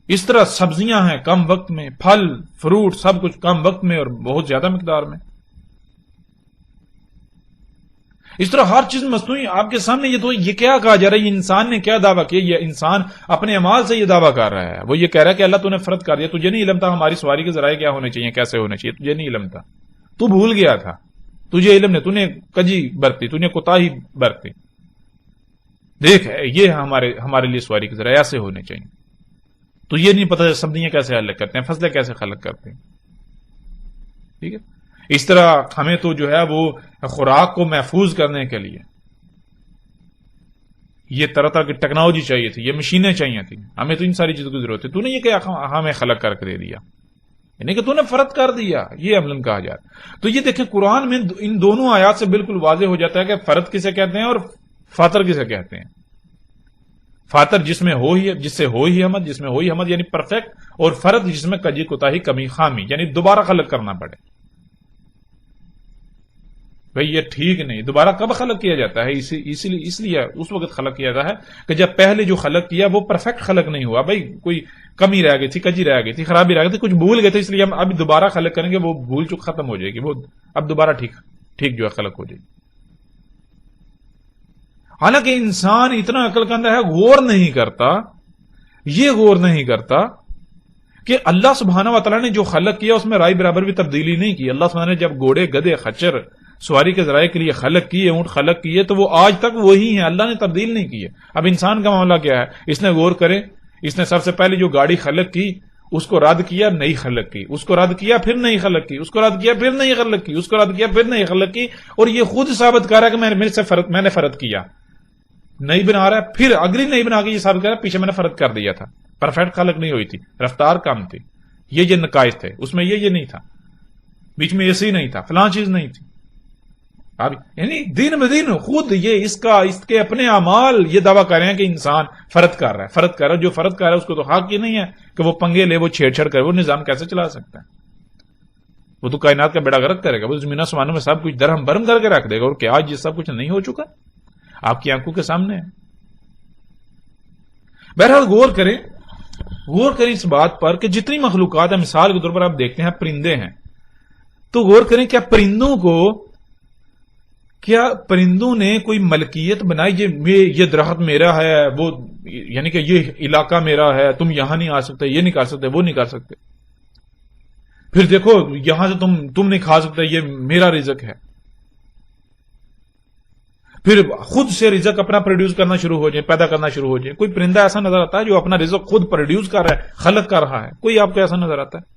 اس طرح سبزیاں ہیں کم وقت میں، پھل فروٹ سب کچھ کم وقت میں اور بہت زیادہ مقدار میں. اس طرح ہر چیز مصنوعی آپ کے سامنے. یہ کیا کہا جا رہا ہے؟ یہ انسان نے کیا دعویٰ کیا؟ یہ انسان اپنے اعمال سے یہ دعویٰ کر رہا ہے. وہ یہ کہہ رہا ہے کہ اللہ تو نے فرض کر دیا، تجھے نہیں علم تھا ہماری سواری کے ذرائع کیا ہونے چاہیے، کیسے ہونے چاہیے، تجھے نہیں علم تھا، تو بھول گیا تھا، تجھے علم نہیں، تو نے کجی برتی، تو نے کوتاہی برتی. دیکھ یہ ہمارے لیے سواری کے ذرائع ایسے ہونے چاہیے. تو یہ نہیں پتا سبزیاں کیسے حل کرتے ہیں، فصلیں کیسے خلق کرتے ہیں. ٹھیک ہے. اس طرح ہمیں تو جو ہے وہ خوراک کو محفوظ کرنے کے لیے یہ طرح طرح کی ٹیکنالوجی چاہیے تھی، یہ مشینیں چاہیے تھیں، ہمیں تو ان ساری چیزوں کی ضرورت ہے. تو نے یہ کہ ہمیں خلق کر کے دے دیا، یعنی کہ تو نے فرض کر دیا، یہ عملاً کہا جاتا. تو یہ دیکھیں قرآن میں ان دونوں آیات سے بالکل واضح ہو جاتا ہے کہ فرض کسے کہتے ہیں اور فاطر کسے کہتے ہیں. فاطر جس سے ہو ہی حمد، جس میں ہو ہی حمد یعنی پرفیکٹ، اور فرد جس میں کجی کوتاہی کمی خامی یعنی دوبارہ خلق کرنا پڑے. بھئی یہ ٹھیک نہیں. دوبارہ کب خلق کیا جاتا ہے؟ اس لیے اس وقت خلق کیا جاتا ہے کہ جب پہلے جو خلق کیا وہ پرفیکٹ خلق نہیں ہوا. بھئی کوئی کمی رہ گئی تھی، کجی رہ گئی تھی، خرابی رہ گئی تھی، کچھ بھول گئے تھے، اس لیے ہم اب دوبارہ خلق کریں گے، وہ بھول چک ختم ہو جائے گی، وہ اب دوبارہ ٹھیک جو ہے خلق ہو جائے گی. حالانکہ انسان اتنا عقل مند ہے، غور نہیں کرتا کہ اللہ سبحانہ و تعالیٰ نے جو خلق کیا اس میں رائے برابر بھی تبدیلی نہیں کی. اللہ سبحانہ نے جب گھوڑے گدھے خچر سواری کے ذرائع کے لیے خلق کیے، اونٹ خلق کیے، تو وہ آج تک وہی ہیں، اللہ نے تبدیل نہیں کیے. اب انسان کا معاملہ کیا ہے؟ اس نے غور کرے، اس نے سب سے پہلے جو گاڑی خلق کی اس کو رد کیا، نئی خلق کی، اس کو رد کیا پھر نئی خلق کی، اس کو رد کیا پھر نئی خلق کی، اس کو رد کیا پھر نئی خلق کی، اور یہ خود ثابت کر رہا ہے کہ میں نے فرد کیا. نئی بنا رہا ہے، پھر اگلی نئی بنا کے یہ ثابت کر رہا ہے پیچھے میں نے فرد کر دیا تھا. پرفیکٹ خلق نہیں ہوئی تھی، رفتار کم تھی، یہ نقائص تھے، اس میں یہ نہیں تھا، بیچ میں ایسی نہیں تھا، فلاں چیز نہیں تھی. اب یعنی دن بدن خود یہ اس کے اپنے اعمال یہ دعویٰ کر رہے ہیں کہ انسان فرد کر رہا ہے. جو فرد کر رہا ہے اس کو تو حق یہ نہیں ہے کہ وہ پنگے لے، وہ چھیڑ چھڑ کرے. وہ نظام کیسے چلا سکتا ہے؟ وہ تو کائنات کا بیڑا غرق کرے گا، وہ زمین آسمانوں میں سب کچھ درہم برہم کر کے رکھ دے گا. اور کیا آج یہ سب کچھ نہیں ہو چکا آپ کی آنکھوں کے سامنے ہے؟ بہرحال غور کریں اس بات پر کہ جتنی مخلوقات ہیں، مثال کے طور پر آپ دیکھتے ہیں پرندے ہیں، تو غور کریں کیا پرندوں نے کوئی ملکیت بنائی؟ یہ درخت میرا ہے، وہ یعنی کہ یہ علاقہ میرا ہے، تم یہاں نہیں آ سکتے، یہ نہیں کر سکتے، وہ نہیں کر سکتے. پھر دیکھو یہاں سے تم نہیں کھا سکتے، یہ میرا رزق ہے. پھر خود سے رزق اپنا پروڈیوس کرنا شروع ہو جائے، پیدا کرنا شروع ہو جائے. کوئی پرندہ ایسا نظر آتا ہے جو اپنا رزق خود پروڈیوس کر رہا ہے، خلق کر رہا ہے؟ کوئی آپ کو ایسا نظر آتا ہے؟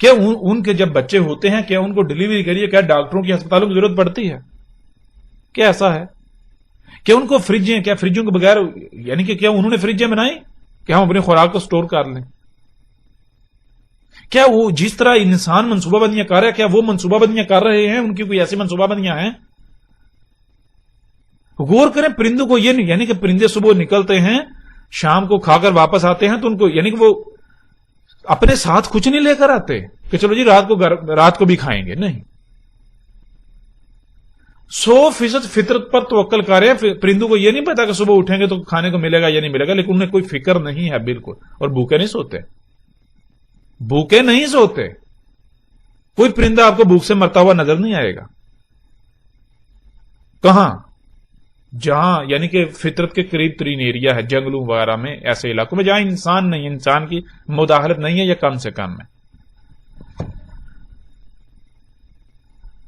کیا ان کے جب بچے ہوتے ہیں، کیا ان کو ڈلیوری کے لیے کیا ڈاکٹروں کی، ہسپتالوں کی ضرورت پڑتی ہے؟ کیا ایسا ہے؟ کیا ان کو فریجوں کے بغیر، یعنی کہ کیا انہوں نے فریجیں بنائی کہ ہم اپنی خوراک کو سٹور کر لیں؟ کیا وہ جس طرح انسان منصوبہ بندیاں کر رہا ہے، کیا وہ منصوبہ بندیاں کر رہے ہیں؟ ان کی کوئی ایسی منصوبہ بندیاں ہیں؟ غور کریں پرندوں کو، یہ نہیں یعنی کہ پرندے صبح نکلتے ہیں، شام کو کھا کر واپس آتے ہیں، تو ان کو یعنی کہ وہ اپنے ساتھ کچھ نہیں لے کر آتے کہ چلو جی رات کو بھی کھائیں گے. نہیں، 100% فطرت پر توکل کر رہے ہیں. پرندوں کو یہ نہیں پتا کہ صبح اٹھیں گے تو کھانے کو ملے گا یا نہیں ملے گا، لیکن انہیں کوئی فکر نہیں ہے بالکل. اور بھوکے نہیں سوتے. کوئی پرندہ آپ کو بھوک سے مرتا ہوا نظر نہیں آئے گا. کہاں؟ جہاں یعنی کہ فطرت کے قریب ترین ایریا ہے، جنگلوں وغیرہ میں، ایسے علاقوں میں جہاں انسان نہیں، انسان کی مداخلت نہیں ہے یا کم سے کم ہے.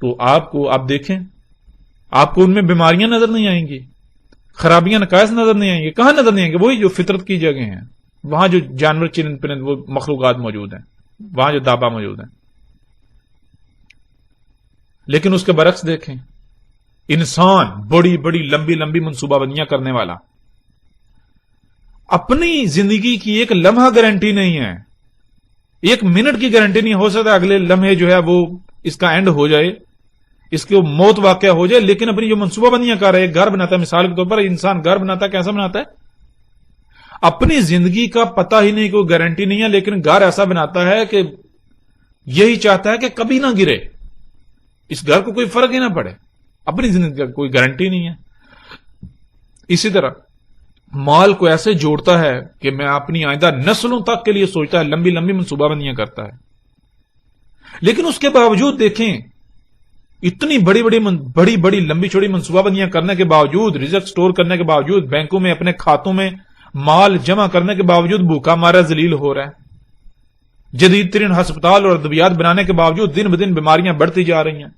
تو آپ دیکھیں، آپ کو ان میں بیماریاں نظر نہیں آئیں گی، خرابیاں نقائص نظر نہیں آئیں گی. کہاں نظر نہیں آئیں گے؟ وہی جو فطرت کی جگہ ہیں، وہاں جو جانور چرند پرند وہ مخلوقات موجود ہیں، وہاں جو دابا موجود ہیں. لیکن اس کے برعکس دیکھیں، انسان بڑی بڑی لمبی لمبی منصوبہ بندیاں کرنے والا، اپنی زندگی کی ایک لمحہ گارنٹی نہیں ہے، ایک منٹ کی گارنٹی نہیں. ہو سکتا ہے اگلے لمحے جو ہے وہ اس کا اینڈ ہو جائے، اس کی موت واقع ہو جائے، لیکن اپنی جو منصوبہ بندیاں کر رہے ہیں، گھر بناتا ہے، مثال کے طور پر انسان گھر بناتا ہے، کیسا بناتا ہے؟ اپنی زندگی کا پتہ ہی نہیں، کوئی گارنٹی نہیں ہے، لیکن گھر ایسا بناتا ہے کہ یہی چاہتا ہے کہ کبھی نہ گرے، اس گھر کو کوئی فرق ہی نہ پڑے. اپنی زندگی کا کوئی گارنٹی نہیں ہے. اسی طرح مال کو ایسے جوڑتا ہے کہ میں اپنی آئندہ نسلوں تک کے لیے سوچتا ہے، لمبی لمبی منصوبہ بندیاں کرتا ہے، لیکن اس کے باوجود دیکھیں اتنی بڑی بڑی لمبی چوڑی منصوبہ بندیاں کرنے کے باوجود، رزق سٹور کرنے کے باوجود، بینکوں میں اپنے کھاتوں میں مال جمع کرنے کے باوجود بھوکا مارا ذلیل ہو رہا ہے، جدید ترین ہسپتال اور ادویات بنانے کے باوجود دن بدن بیماریاں بڑھتی جا رہی ہیں،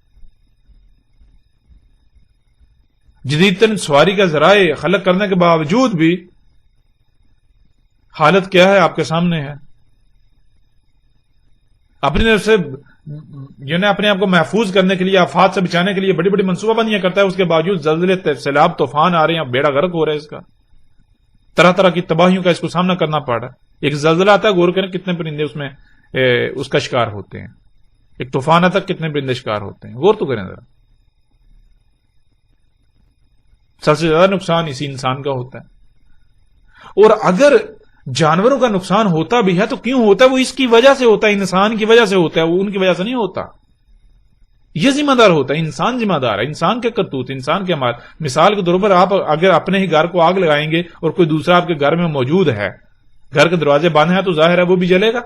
جدید ترین سواری کا ذرائع خلق کرنے کے باوجود بھی حالت کیا ہے آپ کے سامنے ہے۔ اپنی طرف سے یعنی اپنے آپ کو محفوظ کرنے کے لیے، آفات سے بچانے کے لیے بڑی بڑی منصوبہ بندیاں کرتا ہے، اس کے باوجود زلزلے، سیلاب، طوفان آ رہے ہیں، بیڑا غرق ہو رہا ہے، اس کا طرح طرح کی تباہیوں کا اس کو سامنا کرنا پڑ رہا ہے۔ ایک زلزلہ آتا ہے، غور کریں کتنے پرندے اس میں اس کا شکار ہوتے ہیں، ایک طوفان آتا ہے کتنے پرندے شکار ہوتے ہیں، غور تو کریں ذرا۔ سب سے زیادہ نقصان اسی انسان کا ہوتا ہے، اور اگر جانوروں کا نقصان ہوتا بھی ہے تو کیوں ہوتا ہے؟ وہ اس کی وجہ سے ہوتا ہے، انسان کی وجہ سے ہوتا ہے، وہ ان کی وجہ سے نہیں ہوتا۔ یہ ذمہ دار ہوتا ہے انسان، ذمہ دار ہے انسان کے کرتوت، انسان کے عمال۔ مثال کے طور پر آپ اگر اپنے ہی گھر کو آگ لگائیں گے اور کوئی دوسرا آپ کے گھر میں موجود ہے، گھر کے دروازے بند ہیں، تو ظاہر ہے وہ بھی جلے گا،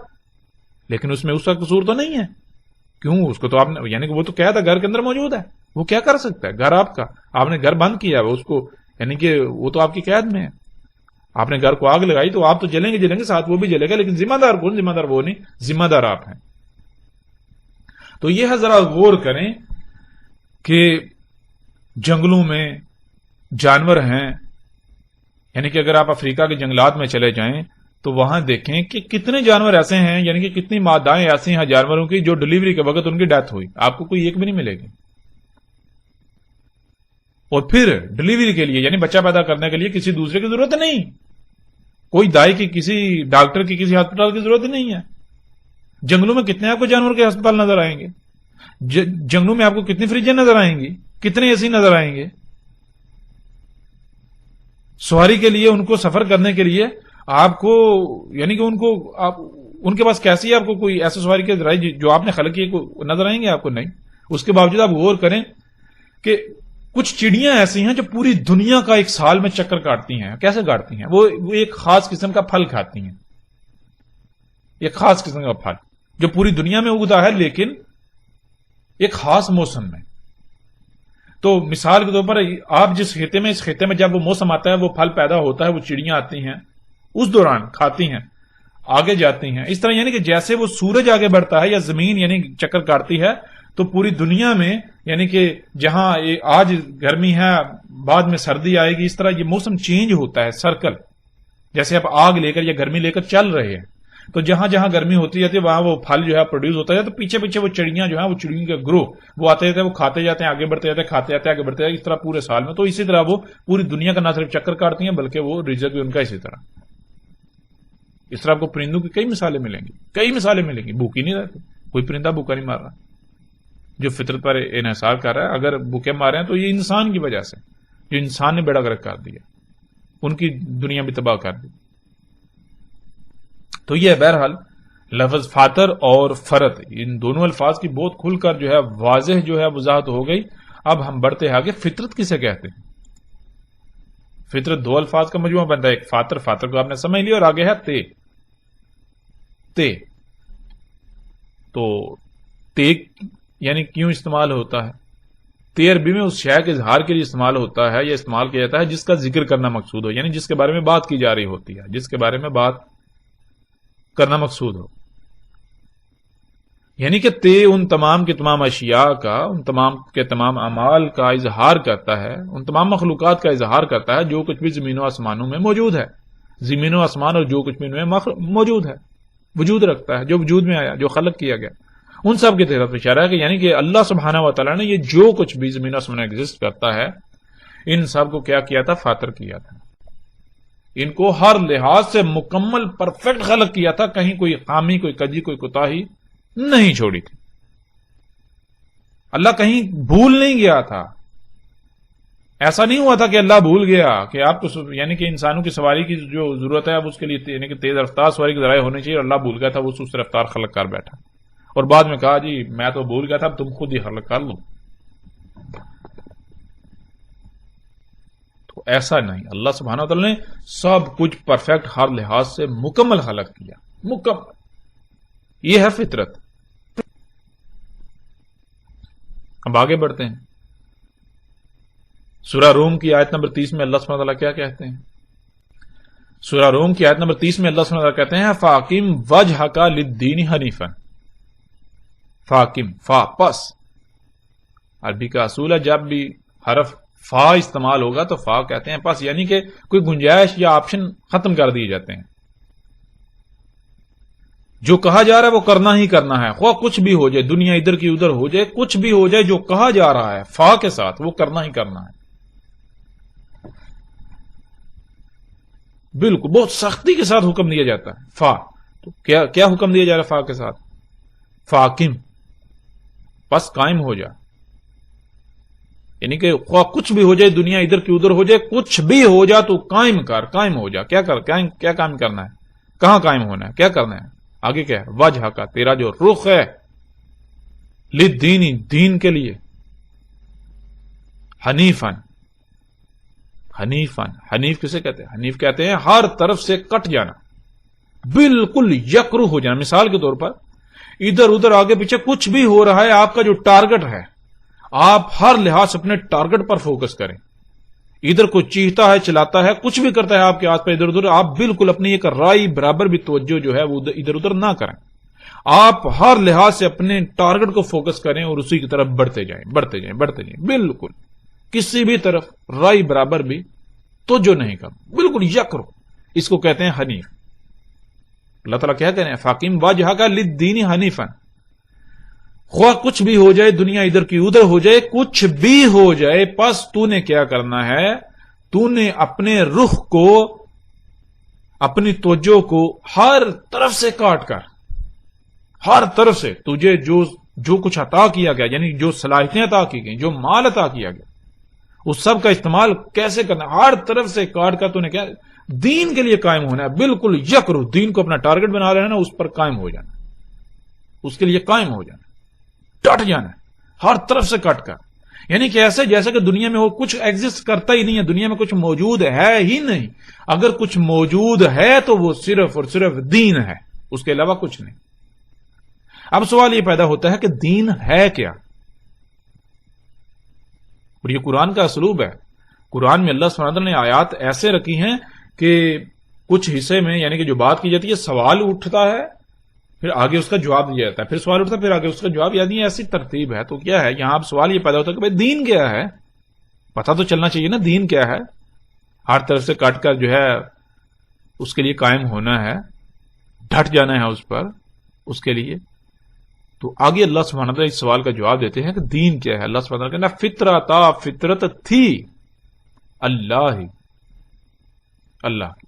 لیکن اس میں اس کا قصور تو نہیں ہے۔ کیوں؟ اس کو تو آپ نے، یعنی کہ وہ تو کیا تھا، گھر کے اندر موجود ہے، وہ کیا کر سکتا ہے؟ گھر آپ کا، آپ نے گھر بند کیا ہے اس کو، یعنی کہ وہ تو آپ کی قید میں ہے، آپ نے گھر کو آگ لگائی تو آپ تو جلیں گے ساتھ وہ بھی جلے گا، لیکن ذمہ دار کون؟ ذمہ دار وہ نہیں، ذمہ دار آپ ہیں۔ تو یہ ہے، ذرا غور کریں کہ جنگلوں میں جانور ہیں، یعنی کہ اگر آپ افریقہ کے جنگلات میں چلے جائیں تو وہاں دیکھیں کہ کتنے جانور ایسے ہیں، یعنی کہ کتنی مادائیں ایسی ہیں جانوروں کی جو ڈلیوری کے وقت ان کی ڈیتھ ہوئی، آپ کو کوئی ایک بھی نہیں ملے گی۔ اور پھر ڈلیوری کے لیے، یعنی بچہ پیدا کرنے کے لیے کسی دوسرے کی ضرورت نہیں، کوئی دائی کی، کسی ڈاکٹر کی، کسی ہسپتال کی ضرورت نہیں ہے۔ جنگلوں میں کتنے آپ کو جانور کے ہسپتال نظر آئیں گے؟ جنگلوں میں آپ کو کتنی فریجیں نظر آئیں گی، کتنے اے سی نظر آئیں گے؟ سواری کے لیے، ان کو سفر کرنے کے لیے آپ کو، یعنی کہ ان کے پاس کیسی ہے، آپ کو کوئی ایسے سواری کے ذرائع جو آپ نے خلق کیے نظر آئیں گے؟ آپ کو نہیں۔ اس کے باوجود آپ غور کریں کہ کچھ چڑیاں ایسی ہیں جو پوری دنیا کا ایک سال میں چکر کاٹتی ہیں۔ کیسے کاٹتی ہیں؟ وہ ایک خاص قسم کا پھل کھاتی ہیں، ایک خاص قسم کا پھل جو پوری دنیا میں اگتا ہے لیکن ایک خاص موسم میں۔ تو مثال کے طور پر آپ جس خطے میں، اس خطے میں جب وہ موسم آتا ہے، وہ پھل پیدا ہوتا ہے، وہ چڑیاں آتی ہیں، اس دوران کھاتی ہیں، آگے جاتی ہیں۔ اس طرح یعنی کہ جیسے وہ سورج آگے بڑھتا ہے یا زمین یعنی چکر کاٹتی ہے، تو پوری دنیا میں یعنی کہ جہاں آج گرمی ہے، بعد میں سردی آئے گی، اس طرح یہ موسم چینج ہوتا ہے، سرکل، جیسے آپ آگ لے کر یا گرمی لے کر چل رہے ہیں، تو جہاں جہاں گرمی ہوتی جاتی ہے وہاں وہ پھل جو ہے پروڈیوس ہوتا ہے، تو پیچھے پیچھے وہ چڑیاں جو ہیں، وہ چڑیوں کا گروہ وہ آتے جاتے ہیں، وہ کھاتے جاتے ہیں، آگے بڑھتے جاتے ہیں، کھاتے جاتے ہیں، آگے بڑھتے جاتے ہیں، اس طرح پورے سال میں۔ تو اسی طرح وہ پوری دنیا کا نہ صرف چکر کاٹتی ہیں بلکہ وہ رزق بھی ان کا اسی طرح۔ اس طرح آپ کو پرندوں کی کئی مثالیں ملیں گی، کئی مثالیں ملیں گی، بھوکی نہیں رہتی، کوئی پرندہ بھوکا نہیں مار رہا، جو فطرت پر انحصار کر رہا ہے۔ اگر بھوکے مارے ہیں تو یہ انسان کی وجہ سے، جو انسان نے بیڑا غرق کر دیا، ان کی دنیا بھی تباہ کر دی۔ تو یہ بہرحال لفظ فاطر اور فرت، ان دونوں الفاظ کی بہت کھل کر جو ہے واضح جو ہے وضاحت ہو گئی۔ اب ہم بڑھتے ہیں آگے، فطرت کسے کہتے ہیں؟ فطرت دو الفاظ کا مجموعہ بنتا ہے، ایک فاطر، فاطر کو آپ نے سمجھ لیا، اور آگے ہے تے۔ تے تو تے یعنی کیوں استعمال ہوتا ہے؟ تے عربی میں اس شے کے اظہار کے لیے استعمال ہوتا ہے یا استعمال کیا جاتا ہے جس کا ذکر کرنا مقصود ہو، یعنی جس کے بارے میں بات کی جا رہی ہوتی ہے، جس کے بارے میں بات کرنا مقصود ہو۔ یعنی کہ تے ان تمام کے تمام اشیاء کا، ان تمام کے تمام اعمال کا اظہار کرتا ہے، ان تمام مخلوقات کا اظہار کرتا ہے جو کچھ بھی زمین و آسمانوں میں موجود ہے، زمین و آسمان اور جو کچھ بھی ان میں موجود ہے، وجود رکھتا ہے، جو وجود میں آیا، جو خلق کیا گیا، ان سب کی طرف اشارہ ہے کہ یعنی کہ اللہ سبحانہ و تعالیٰ نے یہ جو کچھ بھی زمین و آسمان میں ایگزسٹ کرتا ہے، ان سب کو کیا کیا تھا؟ فاطر کیا تھا۔ ان کو ہر لحاظ سے مکمل پرفیکٹ خلق کیا تھا، کہیں کوئی خامی، کوئی کجی، کوئی کوتاہی نہیں چھوڑی تھی۔ اللہ کہیں بھول نہیں گیا تھا، ایسا نہیں ہوا تھا کہ اللہ بھول گیا کہ آپ کو، یعنی کہ انسانوں کی سواری کی جو ضرورت ہے اب اس کے لیے یعنی کہ تیز رفتار سواری کی ذرائع ہونی چاہیے، اور اللہ بھول گیا تھا، وہ سست رفتار خلق کر بیٹھا، اور بعد میں کہا جی میں تو بھول گیا تھا، اب تم خود ہی خلق کر لو۔ تو ایسا نہیں، اللہ سبحانہ وتعالی نے سب کچھ پرفیکٹ ہر لحاظ سے مکمل خلق کیا، مکمل. یہ ہے فطرت. اب آگے بڑھتے ہیں. سورہ روم کی آیت نمبر 30 میں اللہ سبحانہ وتعالی کیا کہتے ہیں؟ سورہ روم کی آیت نمبر 30 میں اللہ سبحانہ وتعالی کہتے ہیں فاقم وجہک للدین حنیفا. فاقم، فا پس. عربی کا اصول ہے جب بھی حرف فا استعمال ہوگا تو فا کہتے ہیں پس، یعنی کہ کوئی گنجائش یا آپشن ختم کر دیے جاتے ہیں. جو کہا جا رہا ہے وہ کرنا ہی کرنا ہے، خواہ کچھ بھی ہو جائے، دنیا ادھر کی ادھر ہو جائے، کچھ بھی ہو جائے، جو کہا جا رہا ہے فا کے ساتھ وہ کرنا ہی کرنا ہے. بالکل بہت سختی کے ساتھ حکم دیا جاتا ہے. فا تو کیا حکم دیا جا رہا ہے فا کے ساتھ؟ فاقم، بس قائم ہو جا. یعنی کہ خواہ کچھ بھی ہو جائے، دنیا ادھر کی ادھر ہو جائے، کچھ بھی ہو جا تو قائم کر، قائم ہو جا. کیا کام کرنا ہے؟ کہاں قائم ہونا ہے؟ کیا کرنا ہے؟ آگے کیا ہے؟ وجہ کا، تیرا جو رخ ہے، للدین، دین کے لیے، حنیفن. حنیفن، حنیف کسے کہتے ہیں؟ حنیف کہتے ہیں ہر طرف سے کٹ جانا، بالکل یکرو ہو جانا. مثال کے طور پر ادھر ادھر آگے پیچھے کچھ بھی ہو رہا ہے، آپ کا جو ٹارگٹ ہے آپ ہر لحاظ سے اپنے ٹارگٹ پر فوکس کریں. ادھر کوئی چیختا ہے، چلاتا ہے، کچھ بھی کرتا ہے آپ کے آس پاس ادھر ادھر، آپ بالکل اپنی ایک رائی برابر بھی توجہ جو ہے وہ ادھر ادھر نہ کریں. آپ ہر لحاظ سے اپنے ٹارگٹ کو فوکس کریں اور اسی کی طرف بڑھتے جائیں، بڑھتے جائیں، بڑھتے جائیں. بالکل کسی بھی طرف رائی برابر بھی توجہ نہیں کرو، بالکل یکرو. اس کو کہتے ہیں حنیف. اللہ تعالیٰ کیا کہہ رہے ہیں؟ فاقم وجہک للدین حنیفا. خواہ کچھ بھی ہو جائے، دنیا ادھر کی ادھر ہو جائے، کچھ بھی ہو جائے، پس تو نے کیا کرنا ہے؟ تو نے اپنے رخ کو، اپنی توجہ کو ہر طرف سے کاٹ کر، ہر طرف سے تجھے جو کچھ عطا کیا گیا، یعنی جو صلاحیتیں عطا کی گئیں، جو مال عطا کیا گیا، اس سب کا استعمال کیسے کرنا؟ ہر طرف سے کاٹ کر تو نے کیا دین کے لیے قائم ہونا ہے. بالکل یکرو دین کو اپنا ٹارگٹ بنا رہے ہیں نا، اس پر قائم ہو جانا، اس کے لیے قائم ہو جانا، ڈٹ جانا ہر طرف سے کٹ کر. یعنی کہ ایسے جیسے کہ دنیا میں وہ کچھ ایگزسٹ کرتا ہی نہیں ہے، دنیا میں کچھ موجود ہے ہی نہیں. اگر کچھ موجود ہے تو وہ صرف اور صرف دین ہے، اس کے علاوہ کچھ نہیں. اب سوال یہ پیدا ہوتا ہے کہ دین ہے کیا؟ اور یہ قرآن کا اسلوب ہے. قرآن میں اللہ سبحانہ وتعالی نے آیات ایسے رکھی ہیں کہ کچھ حصے میں یعنی کہ جو بات کی جاتی ہے سوال اٹھتا ہے، پھر آگے اس کا جواب دیا جاتا ہے، پھر سوال اٹھتا ہے، پھر آگے اس کا جواب. یعنی ایسی ترتیب ہے. تو کیا ہے یہاں اب سوال یہ پیدا ہوتا ہے کہ بھائی دین کیا ہے؟ پتہ تو چلنا چاہیے نا دین کیا ہے. ہر طرف سے کٹ کر جو ہے اس کے لیے قائم ہونا ہے، ڈٹ جانا ہے اس پر، اس کے لیے. تو آگے اللہ سبحانہ وتعالی اس سوال کا جواب دیتے ہیں کہ دین کیا ہے. اللہ سبحانہ وتعالی کہنا فطرتا، فطرت تھی اللہ ہی، اللہ کی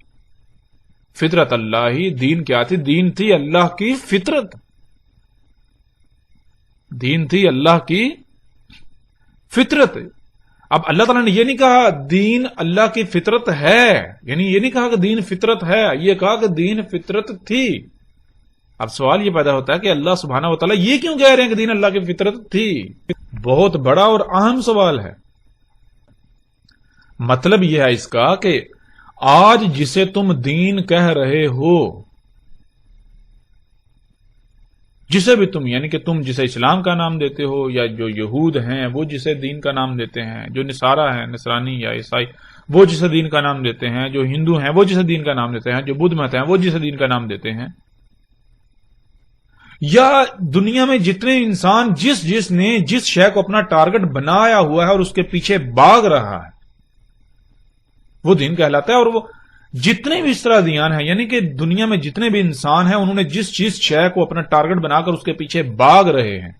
فطرت. اللہ ہی، دین کیا تھی؟ دین تھی اللہ کی فطرت، دین تھی اللہ کی فطرت. اب اللہ تعالیٰ نے یہ نہیں کہا دین اللہ کی فطرت ہے، یعنی یہ نہیں کہا کہ دین فطرت ہے، یہ کہا کہ دین فطرت تھی. اب سوال یہ پیدا ہوتا ہے کہ اللہ سبحانہ وتعالیٰ یہ کیوں کہہ رہے ہیں کہ دین اللہ کی فطرت تھی؟ بہت بڑا اور اہم سوال ہے. مطلب یہ ہے اس کا کہ آج جسے تم دین کہہ رہے ہو، جسے بھی تم، یعنی کہ تم جسے اسلام کا نام دیتے ہو، یا جو یہود ہیں وہ جسے دین کا نام دیتے ہیں، جو نصارہ ہیں، نصرانی یا عیسائی، وہ جسے دین کا نام دیتے ہیں، جو ہندو ہیں وہ جسے دین کا نام دیتے ہیں، جو بدھ مت ہیں وہ جسے دین کا نام دیتے ہیں، یا دنیا میں جتنے انسان جس نے جس شے کو اپنا ٹارگٹ بنایا ہوا ہے اور اس کے پیچھے بھاگ رہا ہے، وہ دین کہلاتا ہے. اور وہ جتنے بھی اس طرح دیان ہیں، یعنی کہ دنیا میں جتنے بھی انسان ہیں، انہوں نے جس شے کو اپنا ٹارگٹ بنا کر اس کے پیچھے بھاگ رہے ہیں،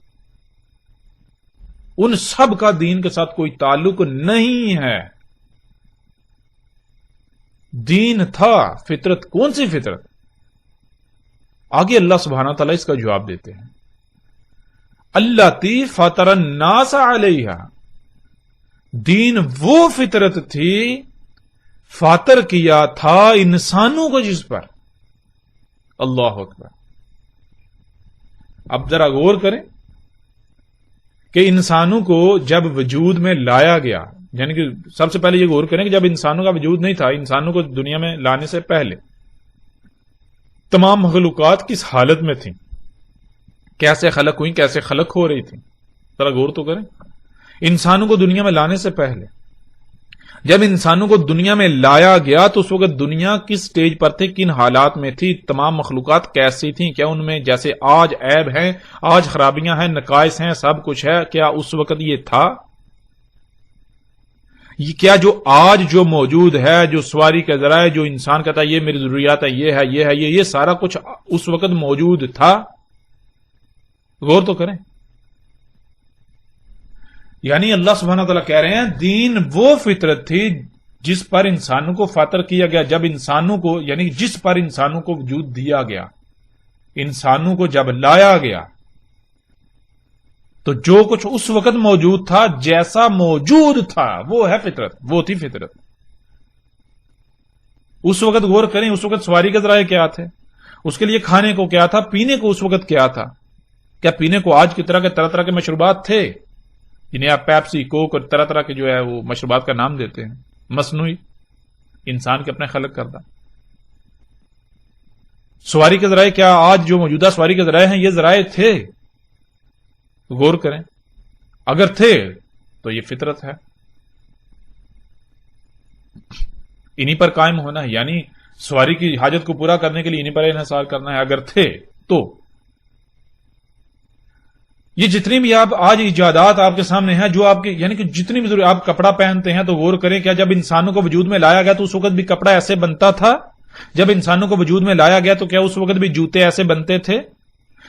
ان سب کا دین کے ساتھ کوئی تعلق نہیں ہے. دین تھا فطرت. کون سی فطرت؟ آگے اللہ سبحانہ تعالیٰ اس کا جواب دیتے ہیں. اللاتی فطر الناس علیہا، دین وہ فطرت تھی فاطر کیا تھا انسانوں کو جس پر. اللہ اکبر. اب ذرا غور کریں کہ انسانوں کو جب وجود میں لایا گیا، یعنی کہ سب سے پہلے یہ غور کریں کہ جب انسانوں کا وجود نہیں تھا، انسانوں کو دنیا میں لانے سے پہلے تمام مخلوقات کس حالت میں تھیں، کیسے خلق ہوئی، کیسے خلق ہو رہی تھی، ذرا غور تو کریں۔ انسانوں کو دنیا میں لانے سے پہلے جب انسانوں کو دنیا میں لایا گیا تو اس وقت دنیا کس سٹیج پر تھی، کن حالات میں تھی، تمام مخلوقات کیسی تھیں، کیا ان میں جیسے آج عیب ہیں، آج خرابیاں ہیں، نقائص ہیں، سب کچھ ہے، کیا اس وقت یہ تھا؟ یہ کیا جو آج جو موجود ہے، جو سواری کا ذرائع، جو انسان کہتا ہے یہ میری ضروریات ہے، یہ سارا کچھ اس وقت موجود تھا؟ غور تو کریں۔ یعنی اللہ سبحانہ وتعالیٰ کہہ رہے ہیں دین وہ فطرت تھی جس پر انسانوں کو فاطر کیا گیا، جب انسانوں کو یعنی جس پر انسانوں کو وجود دیا گیا، انسانوں کو جب لایا گیا تو جو کچھ اس وقت موجود تھا، جیسا موجود تھا وہ ہے فطرت، وہ تھی فطرت۔ اس وقت غور کریں، اس وقت سواری کے ذرائع کیا تھے، اس کے لیے کھانے کو کیا تھا، پینے کو اس وقت کیا تھا؟ کیا پینے کو آج کی طرح کے مشروبات تھے جنہیں آپ پیپسی، کوک اور طرح طرح کے جو ہے وہ مشروبات کا نام دیتے ہیں، مصنوعی، انسان کے اپنے خلق کردہ؟ سواری کے ذرائع کیا آج جو موجودہ سواری کے ذرائع ہیں یہ ذرائع تھے؟ غور کریں، اگر تھے تو یہ فطرت ہے، انہی پر قائم ہونا ہے، یعنی سواری کی حاجت کو پورا کرنے کے لیے انہی پر انحصار کرنا ہے اگر تھے تو۔ یہ جتنی بھی آپ آج ایجادات آپ کے سامنے ہیں، جو آپ کے یعنی کہ جتنی بھی ضروری، آپ کپڑا پہنتے ہیں تو غور کریں کیا جب انسانوں کو وجود میں لایا گیا تو اس وقت بھی کپڑا ایسے بنتا تھا؟ جب انسانوں کو وجود میں لایا گیا تو کیا اس وقت بھی جوتے ایسے بنتے تھے؟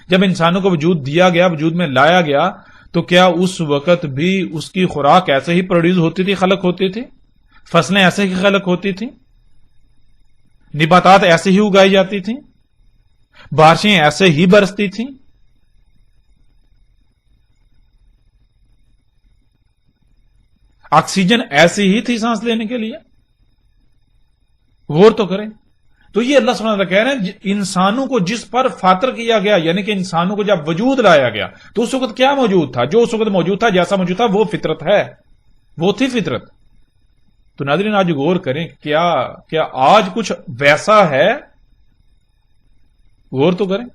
جب انسانوں کو وجود دیا گیا، وجود میں لایا گیا تو کیا اس وقت بھی اس کی خوراک ایسے ہی پروڈیوس ہوتی تھی، خلق ہوتی تھی، فصلیں ایسے ہی خلق ہوتی تھیں، نباتات ایسے ہی اگائی جاتی تھیں، بارشیں ایسے ہی برستی تھیں؟ آکسیجن ایسی ہی تھی سانس لینے کے لیے؟ غور تو کریں۔ تو یہ اللہ سبحانہ وتعالیٰ کہہ رہے ہیں انسانوں کو جس پر فاطر کیا گیا، یعنی کہ انسانوں کو جب وجود لایا گیا تو اس وقت کیا موجود تھا؟ جو اس وقت موجود تھا، جیسا موجود تھا وہ فطرت ہے، وہ تھی فطرت۔ تو ناظرین آج غور کریں کیا آج کچھ ویسا ہے؟ غور تو کریں۔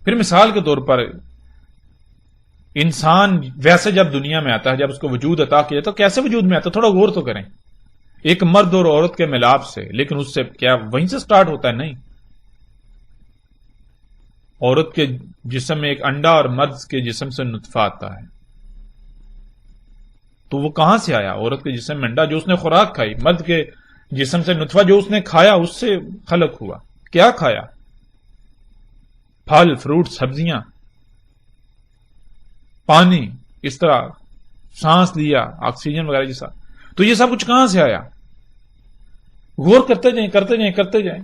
پھر مثال کے طور پر انسان ویسے جب دنیا میں آتا ہے، جب اس کو وجود عطا کیا تو کیسے وجود میں آتا ہے؟ تھوڑا غور تو کریں۔ ایک مرد اور عورت کے ملاپ سے، لیکن اس سے کیا وہیں سے سٹارٹ ہوتا ہے؟ نہیں، عورت کے جسم میں ایک انڈا اور مرد کے جسم سے نطفہ آتا ہے، تو وہ کہاں سے آیا؟ عورت کے جسم میں انڈا جو اس نے خوراک کھائی، مرد کے جسم سے نطفہ جو اس نے کھایا، اس سے خلق ہوا۔ کیا کھایا؟ پھل، فروٹ، سبزیاں، پانی، اس طرح سانس لیا، آکسیجن وغیرہ جیسا۔ تو یہ سب کچھ کہاں سے آیا؟ غور کرتے جائیں کرتے جائیں کرتے جائیں۔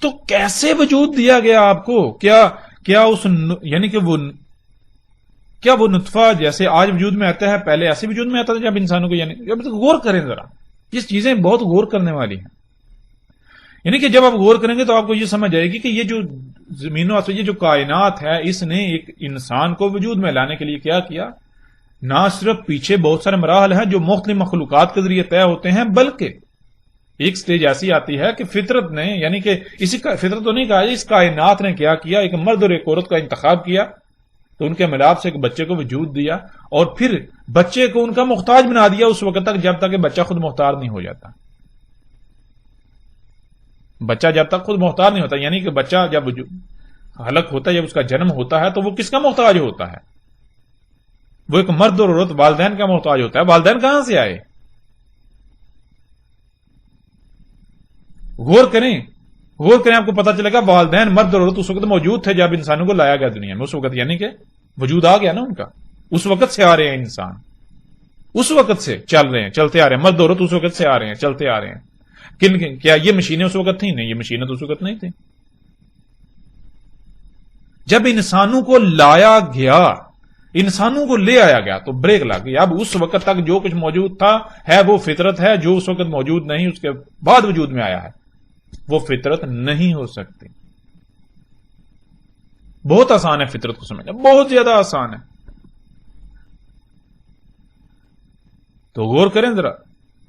تو کیسے وجود دیا گیا آپ کو؟ کیا اس یعنی کہ وہ نطفہ جیسے آج وجود میں آتا ہے پہلے ایسے وجود میں آتا تھا جب انسانوں کو؟ یعنی غور کریں ذرا، یہ چیزیں بہت غور کرنے والی ہیں۔ یعنی کہ جب آپ غور کریں گے تو آپ کو یہ سمجھ آئے گی کہ یہ جو زمین و آسمان، یہ جو کائنات ہے، اس نے ایک انسان کو وجود میں لانے کے لیے کیا کیا؟ نہ صرف پیچھے بہت سارے مراحل ہیں جو مختلف مخلوقات کے ذریعے طے ہوتے ہیں، بلکہ ایک سٹیج ایسی آتی ہے کہ فطرت نے، یعنی کہ فطرت تو نہیں کہا، اس کائنات نے کیا کیا؟ ایک مرد اور ایک عورت کا انتخاب کیا، تو ان کے ملاپ سے ایک بچے کو وجود دیا، اور پھر بچے کو ان کا محتاج بنا دیا اس وقت تک جب تک کہ بچہ خود محتاج نہیں ہو جاتا۔ بچہ جب تک خود محتاج نہیں ہوتا، یعنی کہ بچہ جب خلق ہوتا ہے، جب اس کا جنم ہوتا ہے تو وہ کس کا محتاج ہوتا ہے؟ وہ ایک مرد اور عورت والدین کا محتاج ہوتا ہے۔ والدین کہاں سے آئے؟ غور کریں آپ کو پتا چلے گا والدین مرد اور عورت اس وقت موجود تھے جب انسانوں کو لایا گیا دنیا میں، اس وقت یعنی کہ وجود آ گیا نا ان کا، اس وقت سے آ رہے ہیں انسان، اس وقت سے چل رہے ہیں، چلتے آ رہے ہیں، مرد عورت اس وقت سے آ رہے ہیں، چلتے آ رہے ہیں۔ کیا یہ مشینیں اس وقت تھیں؟ نہیں، یہ مشینیں تو اس وقت نہیں تھیں۔ جب انسانوں کو لایا گیا، انسانوں کو لے آیا گیا تو بریک لگ گئی۔ اب اس وقت تک جو کچھ موجود تھا ہے وہ فطرت ہے، جو اس وقت موجود نہیں اس کے بعد وجود میں آیا ہے وہ فطرت نہیں ہو سکتی۔ بہت آسان ہے فطرت کو سمجھنا، بہت زیادہ آسان ہے۔ تو غور کریں ذرا،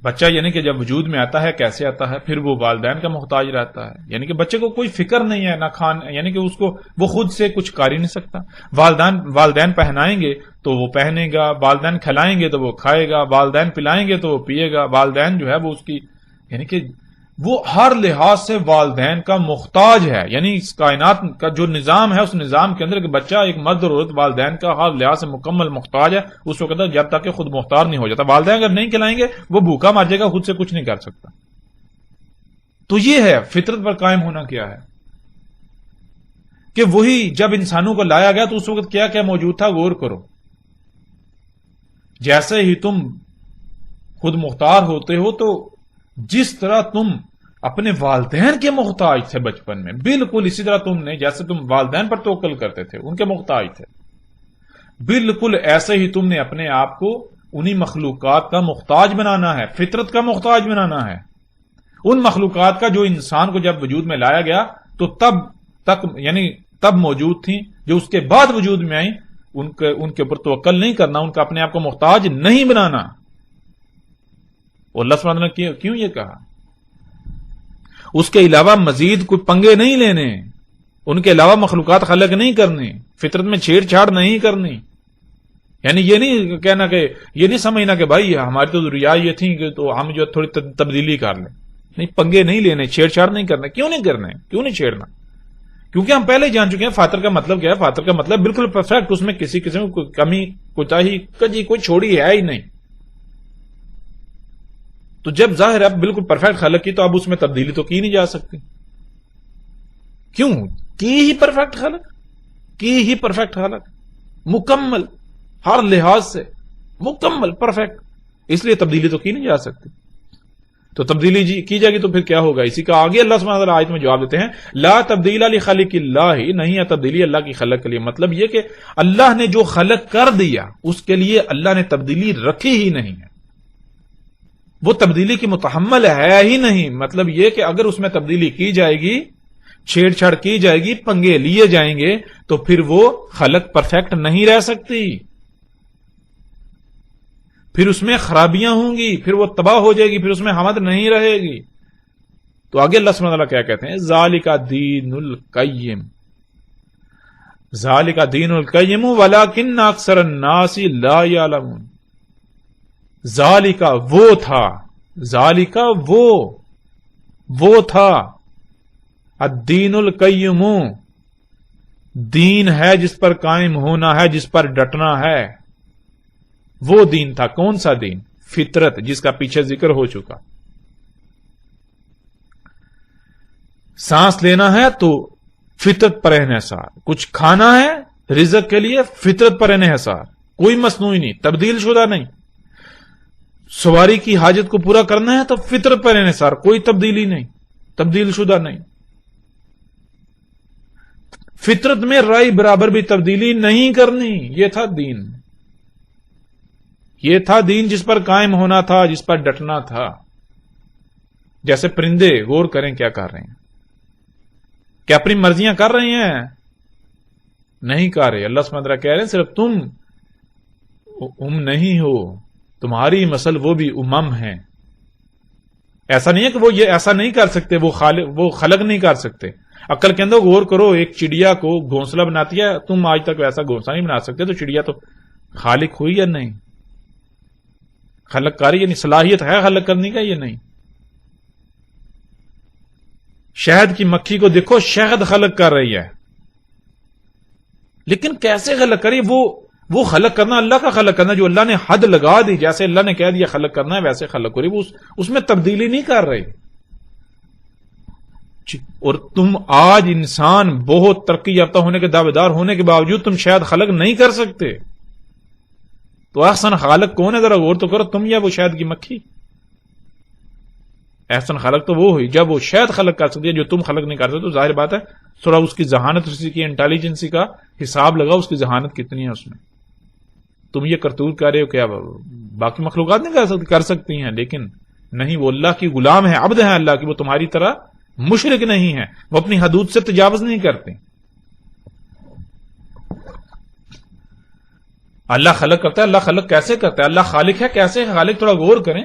بچہ یعنی کہ جب وجود میں آتا ہے کیسے آتا ہے؟ پھر وہ والدین کا محتاج رہتا ہے، یعنی کہ بچے کو کوئی فکر نہیں ہے، نہ کھان، یعنی کہ اس کو وہ خود سے کچھ کر ہی نہیں سکتا۔ والدین پہنائیں گے تو وہ پہنے گا، والدین کھلائیں گے تو وہ کھائے گا، والدین پلائیں گے تو وہ پیے گا، والدین جو ہے وہ اس کی، یعنی کہ وہ ہر لحاظ سے والدین کا محتاج ہے۔ یعنی اس کائنات کا جو نظام ہے، اس نظام کے اندر کہ بچہ ایک مرد اور عورت والدین کا ہر لحاظ سے مکمل محتاج ہے اس وقت جب تک کہ خود مختار نہیں ہو جاتا۔ والدین اگر نہیں کھلائیں گے وہ بھوکا مر جائے گا، خود سے کچھ نہیں کر سکتا۔ تو یہ ہے فطرت پر قائم ہونا کیا ہے کہ وہی جب انسانوں کو لایا گیا تو اس وقت کیا کیا موجود تھا، غور کرو۔ جیسے ہی تم خود مختار ہوتے ہو تو جس طرح تم اپنے والدین کے محتاج تھے بچپن میں، بالکل اسی طرح تم نے، جیسے تم والدین پر توکل کرتے تھے، ان کے محتاج تھے، بالکل ایسے ہی تم نے اپنے آپ کو انہی مخلوقات کا محتاج بنانا ہے، فطرت کا محتاج بنانا ہے۔ ان مخلوقات کا جو انسان کو جب وجود میں لایا گیا تو تب تک یعنی تب موجود تھیں، جو اس کے بعد وجود میں آئیں ان کے اوپر توکل نہیں کرنا، ان کا اپنے آپ کو محتاج نہیں بنانا۔ اور اللہ سبحانہ نے کیوں یہ کہا؟ اس کے علاوہ مزید کوئی پنگے نہیں لینے، ان کے علاوہ مخلوقات خلق نہیں کرنی، فطرت میں چھیڑ چھاڑ نہیں کرنی۔ یعنی یہ نہیں کہنا کہ یہ نہیں سمجھنا کہ بھائی ہماری تو ضروریات یہ تھیں کہ تو ہم جو تھوڑی تبدیلی کر لیں، نہیں، پنگے نہیں لینے، چھیڑ چھاڑ نہیں کرنا۔ کیوں نہیں کرنا؟ کیوں نہیں چھیڑنا؟ کیونکہ ہم پہلے جان چکے ہیں فاطر کا مطلب کیا ہے۔ فاطر کا مطلب بالکل پرفیکٹ، اس میں کسی قسم کی کمی کوتاہی کجی کوئی چھوڑی ہے ہی نہیں۔ تو جب ظاہر ہے بالکل پرفیکٹ خلق کی تو اب اس میں تبدیلی تو کی نہیں جا سکتی۔ کیوں؟ کی ہی پرفیکٹ خلق، مکمل، ہر لحاظ سے مکمل پرفیکٹ، اس لیے تبدیلی تو کی نہیں جا سکتی۔ تو تبدیلی کی جائے گی تو پھر کیا ہوگا؟ اسی کا آگے اللہ سبحانہ وتعالی آیت میں جواب دیتے ہیں، لا تبدیل لخلق اللہ، نہیں ہے تبدیلی اللہ کی خلق کے لیے۔ مطلب یہ کہ اللہ نے جو خلق کر دیا اس کے لیے اللہ نے تبدیلی رکھی ہی نہیں ہے، وہ تبدیلی کی متحمل ہے ہی نہیں۔ مطلب یہ کہ اگر اس میں تبدیلی کی جائے گی، چھیڑ چھاڑ کی جائے گی، پنگے لیے جائیں گے تو پھر وہ خلق پرفیکٹ نہیں رہ سکتی، پھر اس میں خرابیاں ہوں گی، پھر وہ تباہ ہو جائے گی، پھر اس میں حمد نہیں رہے گی۔ تو آگے اللہ سبحانہ وتعالی کیا کہتے ہیں، ذالک دین القیم، ذالک دین القیم ولکن اکثر الناس لا یعلمون۔ ذالکا وہ تھا، ذالکا وہ تھا، الدین القیم، دین ہے جس پر قائم ہونا ہے، جس پر ڈٹنا ہے، وہ دین تھا۔ کون سا دین؟ فطرت، جس کا پیچھے ذکر ہو چکا۔ سانس لینا ہے تو فطرت پر انحصار، کچھ کھانا ہے رزق کے لیے فطرت پر انحصار، کوئی مصنوعی نہیں، تبدیل شدہ نہیں۔ سواری کی حاجت کو پورا کرنا ہے تو فطرت پر انحصار، کوئی تبدیلی نہیں، تبدیل شدہ نہیں۔ فطرت میں رائی برابر بھی تبدیلی نہیں کرنی، یہ تھا دین، یہ تھا دین جس پر قائم ہونا تھا، جس پر ڈٹنا تھا۔ جیسے پرندے، غور کریں کیا کر رہے ہیں، کیا اپنی مرضیاں کر رہے ہیں؟ نہیں کر رہے۔ اللہ سبحانہ وتعالی کہہ رہے ہیں صرف تم نہیں ہو، تمہاری مسل وہ بھی امم ہیں۔ ایسا نہیں ہے کہ وہ یہ ایسا نہیں کر سکتے، وہ خلق نہیں کر سکتے۔ عقل کے اندر غور کرو، ایک چڑیا کو گھونسلہ بناتی ہے، تم آج تک ویسا گھونسلہ نہیں بنا سکتے، تو چڑیا تو خالق ہوئی یا نہیں؟ خلق کاری یعنی صلاحیت ہے خلق کرنے کا، یہ نہیں۔ شہد کی مکھی کو دیکھو، شہد خلق کر رہی ہے، لیکن کیسے خلق کری؟ وہ خلق کرنا اللہ کا خلق کرنا، جو اللہ نے حد لگا دی، جیسے اللہ نے کہہ دیا خلق کرنا ہے ویسے خلق کری، وہ اس میں تبدیلی نہیں کر رہی۔ اور تم آج انسان بہت ترقی یافتہ ہونے کے دعوے دار ہونے کے باوجود تم شاید خلق نہیں کر سکتے، تو احسن خالق کون ہے؟ ذرا غور تو کرو، تم یا وہ شہد کی مکھی؟ احسن خالق تو وہ ہوئی جب وہ شہد خلق کر سکتی ہے جو تم خلق نہیں کر سکتے۔ تو ظاہر بات ہے تھوڑا اس کی ذہانت، اس کی انٹیلیجنسی کا حساب لگاؤ، اس کی ذہانت کتنی ہے اس میں۔ تم یہ کرتوت کر رہے ہو، کیا باقی مخلوقات نہیں کر سکتی ہیں؟ لیکن نہیں، وہ اللہ کی غلام ہے، عبد ہے اللہ کی، وہ تمہاری طرح مشرک نہیں ہے، وہ اپنی حدود سے تجاوز نہیں کرتے۔ اللہ خلق کرتا ہے. اللہ خلق کیسے کرتا ہے؟ اللہ خالق ہے کیسے ہے خالق؟ تھوڑا غور کریں.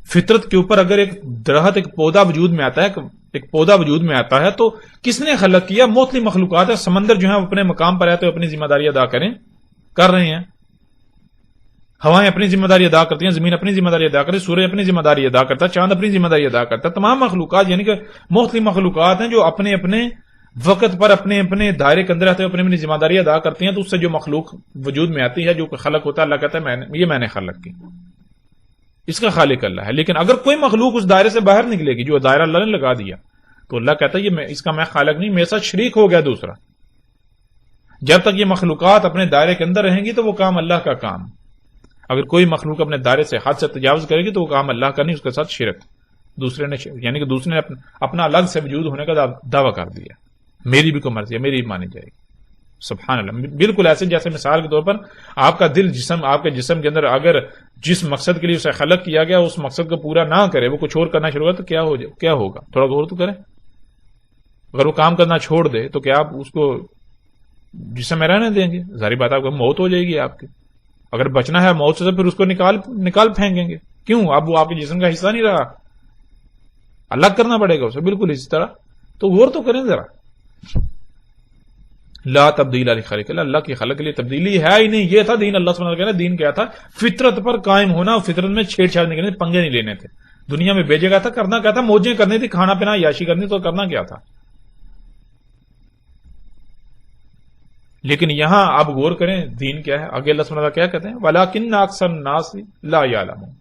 فطرت کے اوپر اگر ایک درخت ایک پودا وجود میں آتا ہے، ایک پودا وجود میں آتا ہے تو کس نے خلق کیا؟ مختلف مخلوقات ہے. سمندر جو ہے اپنے مقام پر آتے اپنی ذمہ داری ادا کر رہے ہیں. ہوائیں اپنی ذمہ داری ادا کرتی ہیں، زمین اپنی ذمہ داری ادا کرتی ہے، سورج اپنی ذمہ داری ادا کرتا ہے، چاند اپنی ذمہ داری ادا کرتا ہے. تمام مخلوقات یعنی کہ مختلف مخلوقات ہیں جو اپنے اپنے وقت پر اپنے اپنے دائرے کے اندر رہتے ہیں، اپنی اپنی ذمہ داری ادا کرتی ہیں. تو اس سے جو مخلوق وجود میں آتی ہے، جو خلق ہوتا ہے، اللہ کہتا ہے یہ میں نے خلق کی. اس کا خالق اللہ ہے. لیکن اگر کوئی مخلوق اس دائرے سے باہر نکلے گی جو دائرہ اللہ نے لگا دیا تو اللہ کہتا ہے اس کا میں خالق نہیں، میرے ساتھ شریک ہو گیا دوسرا. جب تک یہ مخلوقات اپنے دائرے کے اندر رہیں گی تو وہ کام اللہ کا کام. اگر کوئی مخلوق اپنے دائرے سے حد سے تجاوز کرے گی تو وہ کام اللہ کا نہیں، اس کے ساتھ شرک. دوسرے نے یعنی کہ دوسرے نے اپنا الگ سے وجود ہونے کا دعویٰ کر دیا. میری بھی کوئی مرضی ہے، میری بھی مانی جائے گی. سبحان اللہ. بالکل ایسے جیسے مثال کے طور پر آپ کا دل آپ کے جسم کے اندر اگر جس مقصد کے لیے اسے خلق کیا گیا اس مقصد کو پورا نہ کرے، وہ کچھ اور کرنا شروع کرے تو کیا ہوگا؟ تھوڑا غور تو کریں. اگر وہ کام کرنا چھوڑ دے تو کیا آپ اس کو جسم میں رہنے دیں گے؟ ظاہری بات آپ کو موت ہو جائے گی آپ کی. اگر بچنا ہے موت سے تو پھر اس کو نکال پھینکیں گے. کیوں؟ اب وہ آپ کے جسم کا حصہ نہیں رہا، الگ کرنا پڑے گا اسے. بالکل اسی طرح. تو غور تو کریں ذرا. لا تبدیل لخلق اللہ، اللہ کی خلق کے لیے تبدیلی ہے ہی نہیں. یہ تھا دین. اللہ سبحانہ وتعالی دین کیا تھا؟ فطرت پر قائم ہونا. فطرت میں چھیڑ چھاڑ نہیں کرنی، پنگے نہیں لینے تھے. دنیا میں بھیجے گا تھا، کرنا کیا تھا؟ موجیں کرنی تھی، کھانا پینا عیاشی کرنی. تو کرنا کیا تھا؟ لیکن یہاں آپ غور کریں دین کیا ہے. آگے اللہ سبحانہ وتعالی کیا کہتے ہیں؟ وَلَٰكِنَّ أَكْثَرَ النَّاسِ لَا يَعْلَمُونَ.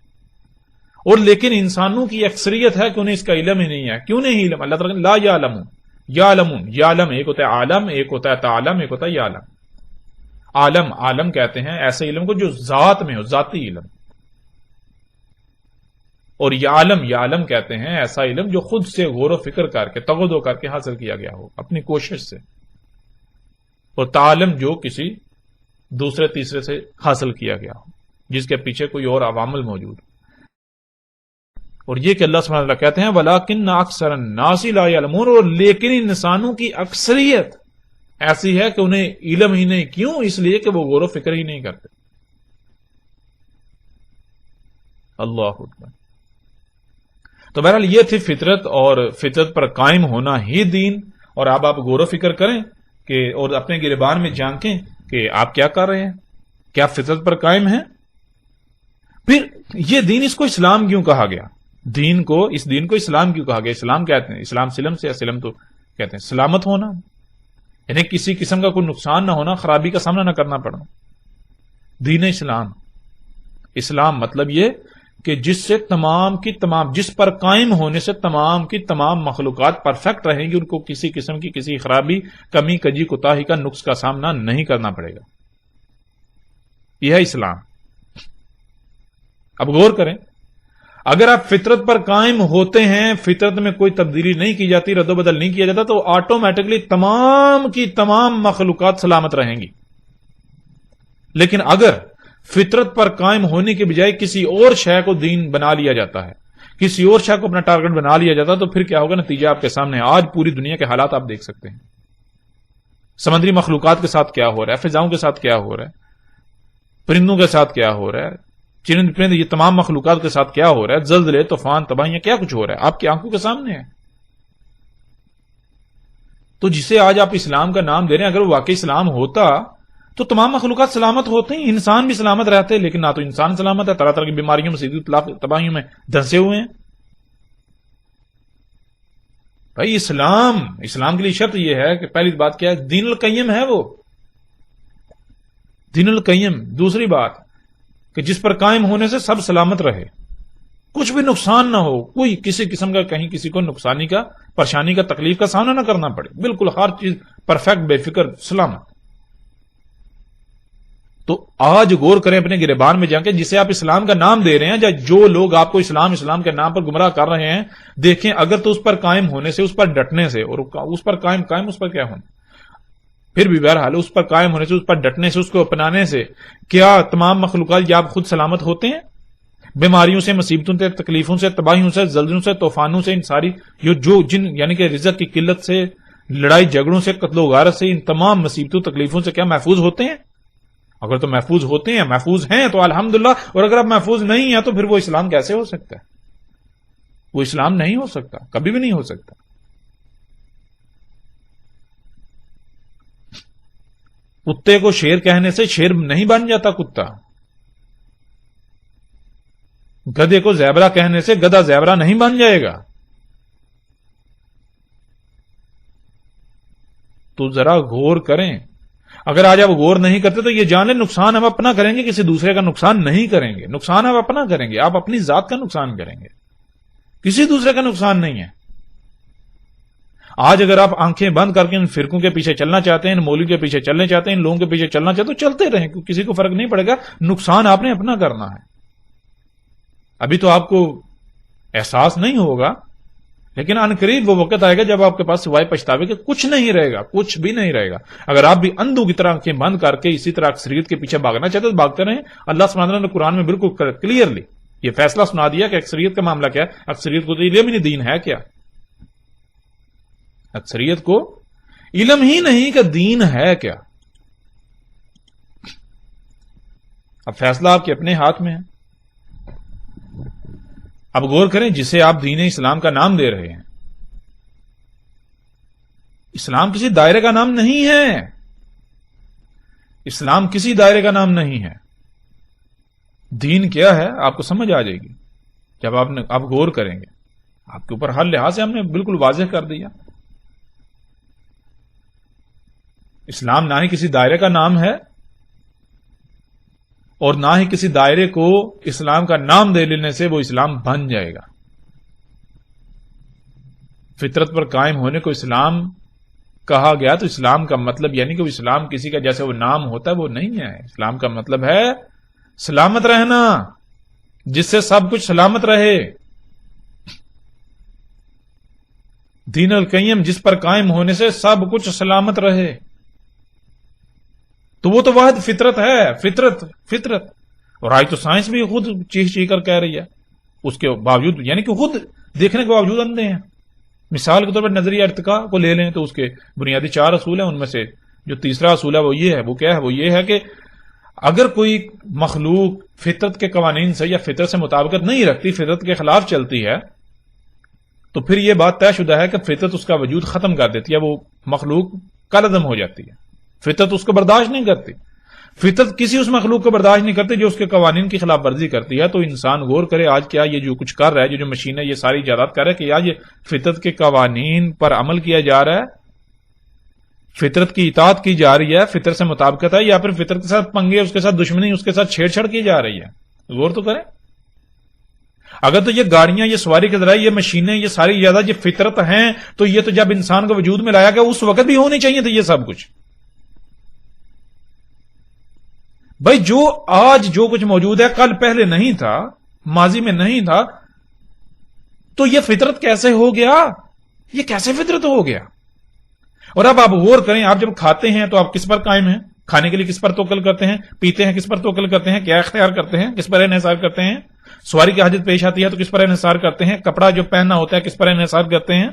اور لیکن انسانوں کی اکثریت ہے کہ انہیں اس کا علم ہی نہیں ہے. کیوں نہیں علم؟ اللہ تعالیٰ لا یعلمون. یعلمون، یعلم ایک ہوتا ہے عالم، ایک ہوتا ہے تعلم، ایک ہوتا ہے یعلم. عالم کہتے ہیں ایسے علم کو جو ذات میں ہو، ذاتی علم. اور یعلم کہتے ہیں ایسا علم جو خود سے غور و فکر کر کے تغدو کر کے حاصل کیا گیا ہو اپنی کوشش سے. اور تعلم جو کسی دوسرے تیسرے سے حاصل کیا گیا ہو، جس کے پیچھے کوئی اور عوامل موجود. اور یہ کہ اللہ سبحانہ وتعالی کہتے ہیں وَلَٰكِنَّ أَكْثَرَ النَّاسِ لَا يَعْلَمُونَ. اور لیکن انسانوں کی اکثریت ایسی ہے کہ انہیں علم ہی نہیں. کیوں؟ اس لیے کہ وہ غور و فکر ہی نہیں کرتے. اللہ اکبر. تو بہرحال یہ تھی فطرت، اور فطرت پر قائم ہونا ہی دین. اور اب آپ غور و فکر کریں کہ اور اپنے گریبان میں جھانکیں کہ آپ کیا کر رہے ہیں، کیا فطرت پر قائم ہیں. پھر یہ دین، اس کو اسلام کیوں کہا گیا؟ اس دین کو اسلام کیوں کہا گیا؟ اسلام کہتے ہیں اسلام سلم سے، سلم تو کہتے ہیں سلامت ہونا، یعنی کسی قسم کا کوئی نقصان نہ ہونا، خرابی کا سامنا نہ کرنا پڑنا. دین اسلام مطلب یہ کہ جس سے تمام کی تمام، جس پر قائم ہونے سے تمام کی تمام مخلوقات پرفیکٹ رہیں گی، ان کو کسی قسم کی کسی خرابی، کمی، کجی، کوتاہی کا، نقص کا سامنا نہیں کرنا پڑے گا. یہ ہے اسلام. اب غور کریں، اگر آپ فطرت پر قائم ہوتے ہیں، فطرت میں کوئی تبدیلی نہیں کی جاتی، رد و بدل نہیں کیا جاتا، تو آٹومیٹکلی تمام کی تمام مخلوقات سلامت رہیں گی. لیکن اگر فطرت پر قائم ہونے کے بجائے کسی اور شے کو دین بنا لیا جاتا ہے، کسی اور شے کو اپنا ٹارگٹ بنا لیا جاتا ہے، تو پھر کیا ہوگا؟ نتیجہ آپ کے سامنے. آج پوری دنیا کے حالات آپ دیکھ سکتے ہیں. سمندری مخلوقات کے ساتھ کیا ہو رہا ہے، فضاؤں کے ساتھ کیا ہو رہا ہے، پرندوں کے ساتھ کیا ہو رہا ہے، چرند پرند، یہ تمام مخلوقات کے ساتھ کیا ہو رہا ہے، زلزلے، طوفان، تباہیاں، کیا کچھ ہو رہا ہے آپ کی آنکھوں کے سامنے ہے. تو جسے آج آپ اسلام کا نام دے رہے ہیں، اگر وہ واقعی اسلام ہوتا تو تمام مخلوقات سلامت ہوتے ہیں، انسان بھی سلامت رہتے. لیکن نہ تو انسان سلامت ہے، طرح طرح کی بیماریوں میں، مصیبت، تباہیوں میں دھنسے ہوئے ہیں. بھائی اسلام کے لیے شرط یہ ہے کہ پہلی بات کیا ہے؟ دین القیم ہے وہ، دین القیم. دوسری بات کہ جس پر قائم ہونے سے سب سلامت رہے، کچھ بھی نقصان نہ ہو، کوئی کسی قسم کا کہیں کسی کو نقصانی کا، پریشانی کا، تکلیف کا سامنا نہ کرنا پڑے. بالکل ہر چیز پرفیکٹ، بے فکر، سلامت. تو آج غور کریں اپنے گریبان میں جا کے، جسے آپ اسلام کا نام دے رہے ہیں، یا جو لوگ آپ کو اسلام کے نام پر گمراہ کر رہے ہیں، دیکھیں اگر تو اس پر قائم ہونے سے، اس پر ڈٹنے سے، اور اس پر قائم اس پر کیا ہونا، پھر بھی بہرحال اس پر قائم ہونے سے، اس پر ڈٹنے سے، اس کو اپنانے سے کیا تمام مخلوقات یا آپ خود سلامت ہوتے ہیں؟ بیماریوں سے، مصیبتوں سے، تکلیفوں سے، تباہیوں سے، زلزلوں سے، طوفانوں سے، ان ساری جن یعنی کہ رزق کی قلت سے، لڑائی جھگڑوں سے، قتل و غارت سے، ان تمام مصیبتوں تکلیفوں سے کیا محفوظ ہوتے ہیں؟ اگر تو محفوظ ہوتے ہیں، محفوظ ہیں تو الحمدللہ، اور اگر آپ محفوظ نہیں ہیں تو پھر وہ اسلام کیسے ہو سکتا ہے؟ وہ اسلام نہیں ہو سکتا، کبھی بھی نہیں ہو سکتا۔ کتے کو شیر کہنے سے شیر نہیں بن جاتا کتا، گدھے کو زیبرا کہنے سے گدھا زیبرا نہیں بن جائے گا۔ تو ذرا غور کریں، اگر آج آپ غور نہیں کرتے تو یہ جان لیں نقصان ہم اپنا کریں گے، کسی دوسرے کا نقصان نہیں کریں گے، نقصان آپ اپنا کریں گے، آپ اپنی ذات کا نقصان کریں گے، کسی دوسرے کا نقصان نہیں ہے۔ آج اگر آپ آنکھیں بند کر کے ان فرقوں کے پیچھے چلنا چاہتے ہیں، ان مولوی کے پیچھے چلنا چاہتے ہیں، ان لوگوں کے پیچھے چلنا چاہتے ہیں تو چلتے رہیں، کیونکہ کسی کو فرق نہیں پڑے گا، نقصان آپ نے اپنا کرنا ہے۔ ابھی تو آپ کو احساس نہیں ہوگا، لیکن ان قریب وہ وقت آئے گا جب آپ کے پاس سوائے پچھتاوے کے کچھ نہیں رہے گا، کچھ بھی نہیں رہے گا۔ اگر آپ بھی اندھوں کی طرح آنکھیں بند کر کے اسی طرح اکثریت کے پیچھے بھاگنا چاہتے تو بھاگتے رہیں۔ اللہ سبحانہ وتعالیٰ نے قرآن میں بالکل کلیئرلی یہ فیصلہ سنا دیا کہ اکثریت کا معاملہ کیا ہے۔ اکثریت کو تو علم ہی نہیں دین ہے کیا، اکثریت کو علم ہی نہیں کہ دین ہے کیا۔ اب فیصلہ آپ کے اپنے ہاتھ میں ہے۔ اب غور کریں، جسے آپ دین اسلام کا نام دے رہے ہیں، اسلام کسی دائرے کا نام نہیں ہے، اسلام کسی دائرے کا نام نہیں ہے۔ دین کیا ہے آپ کو سمجھ آ جائے گی جب آپ غور کریں گے۔ آپ کے اوپر ہر لحاظ سے ہم نے بالکل واضح کر دیا۔ اسلام نہ ہی کسی دائرے کا نام ہے اور نہ ہی کسی دائرے کو اسلام کا نام دے لینے سے وہ اسلام بن جائے گا۔ فطرت پر قائم ہونے کو اسلام کہا گیا تو اسلام کا مطلب یعنی کہ وہ اسلام کسی کا جیسے وہ نام ہوتا ہے وہ نہیں ہے۔ اسلام کا مطلب ہے سلامت رہنا، جس سے سب کچھ سلامت رہے۔ دین القیم جس پر قائم ہونے سے سب کچھ سلامت رہے، تو وہ تو واحد فطرت ہے، فطرت۔ اور آج تو سائنس بھی خود چیخ کر کہہ رہی ہے، اس کے باوجود یعنی کہ خود دیکھنے کے باوجود اندھے ہیں۔ مثال کے طور پر نظریہ ارتقاء کو لے لیں تو اس کے بنیادی 4 اصول ہیں، ان میں سے جو تیسرا اصول ہے وہ یہ ہے، وہ کیا ہے؟ وہ یہ ہے کہ اگر کوئی مخلوق فطرت کے قوانین سے یا فطرت سے مطابقت نہیں رکھتی، فطرت کے خلاف چلتی ہے، تو پھر یہ بات طے شدہ ہے کہ فطرت اس کا وجود ختم کر دیتی ہے، وہ مخلوق کالعدم ہو جاتی ہے۔ فطرت اس کو برداشت نہیں کرتی، فطرت کسی اس مخلوق کو برداشت نہیں کرتی جو اس کے قوانین کی خلاف ورزی کرتی ہے۔ تو انسان غور کرے آج کیا یہ جو کچھ کر رہا ہے، جو مشینیں یہ ساری ایجادات کر رہا ہے، کہ آج یہ فطرت کے قوانین پر عمل کیا جا رہا ہے، فطرت کی اطاعت کی جا رہی ہے، فطرت سے مطابقت ہے، یا پھر فطرت کے ساتھ پنگے، اس کے ساتھ دشمنی، اس کے ساتھ چھیڑ چھاڑ کی جا رہی ہے؟ غور تو کریں۔ اگر تو یہ گاڑیاں، یہ سواری کے ذرائع، یہ مشینیں، یہ ساری ایجادات یہ فطرت ہیں، تو یہ تو جب انسان کو وجود میں لایا گیا اس وقت بھی ہونی چاہیے تھی یہ سب کچھ۔ بھائی جو آج جو کچھ موجود ہے کل پہلے نہیں تھا، ماضی میں نہیں تھا، تو یہ فطرت کیسے ہو گیا؟ یہ کیسے فطرت ہو گیا؟ اور اب آپ غور کریں، آپ جب کھاتے ہیں تو آپ کس پر قائم ہیں؟ کھانے کے لیے کس پر توکل کرتے ہیں؟ پیتے ہیں کس پر توکل کرتے ہیں؟ کیا اختیار کرتے ہیں؟ کس پر انحصار کرتے ہیں؟ سواری کی حاجت پیش آتی ہے تو کس پر انحصار کرتے ہیں؟ کپڑا جو پہننا ہوتا ہے کس پر انحصار کرتے ہیں؟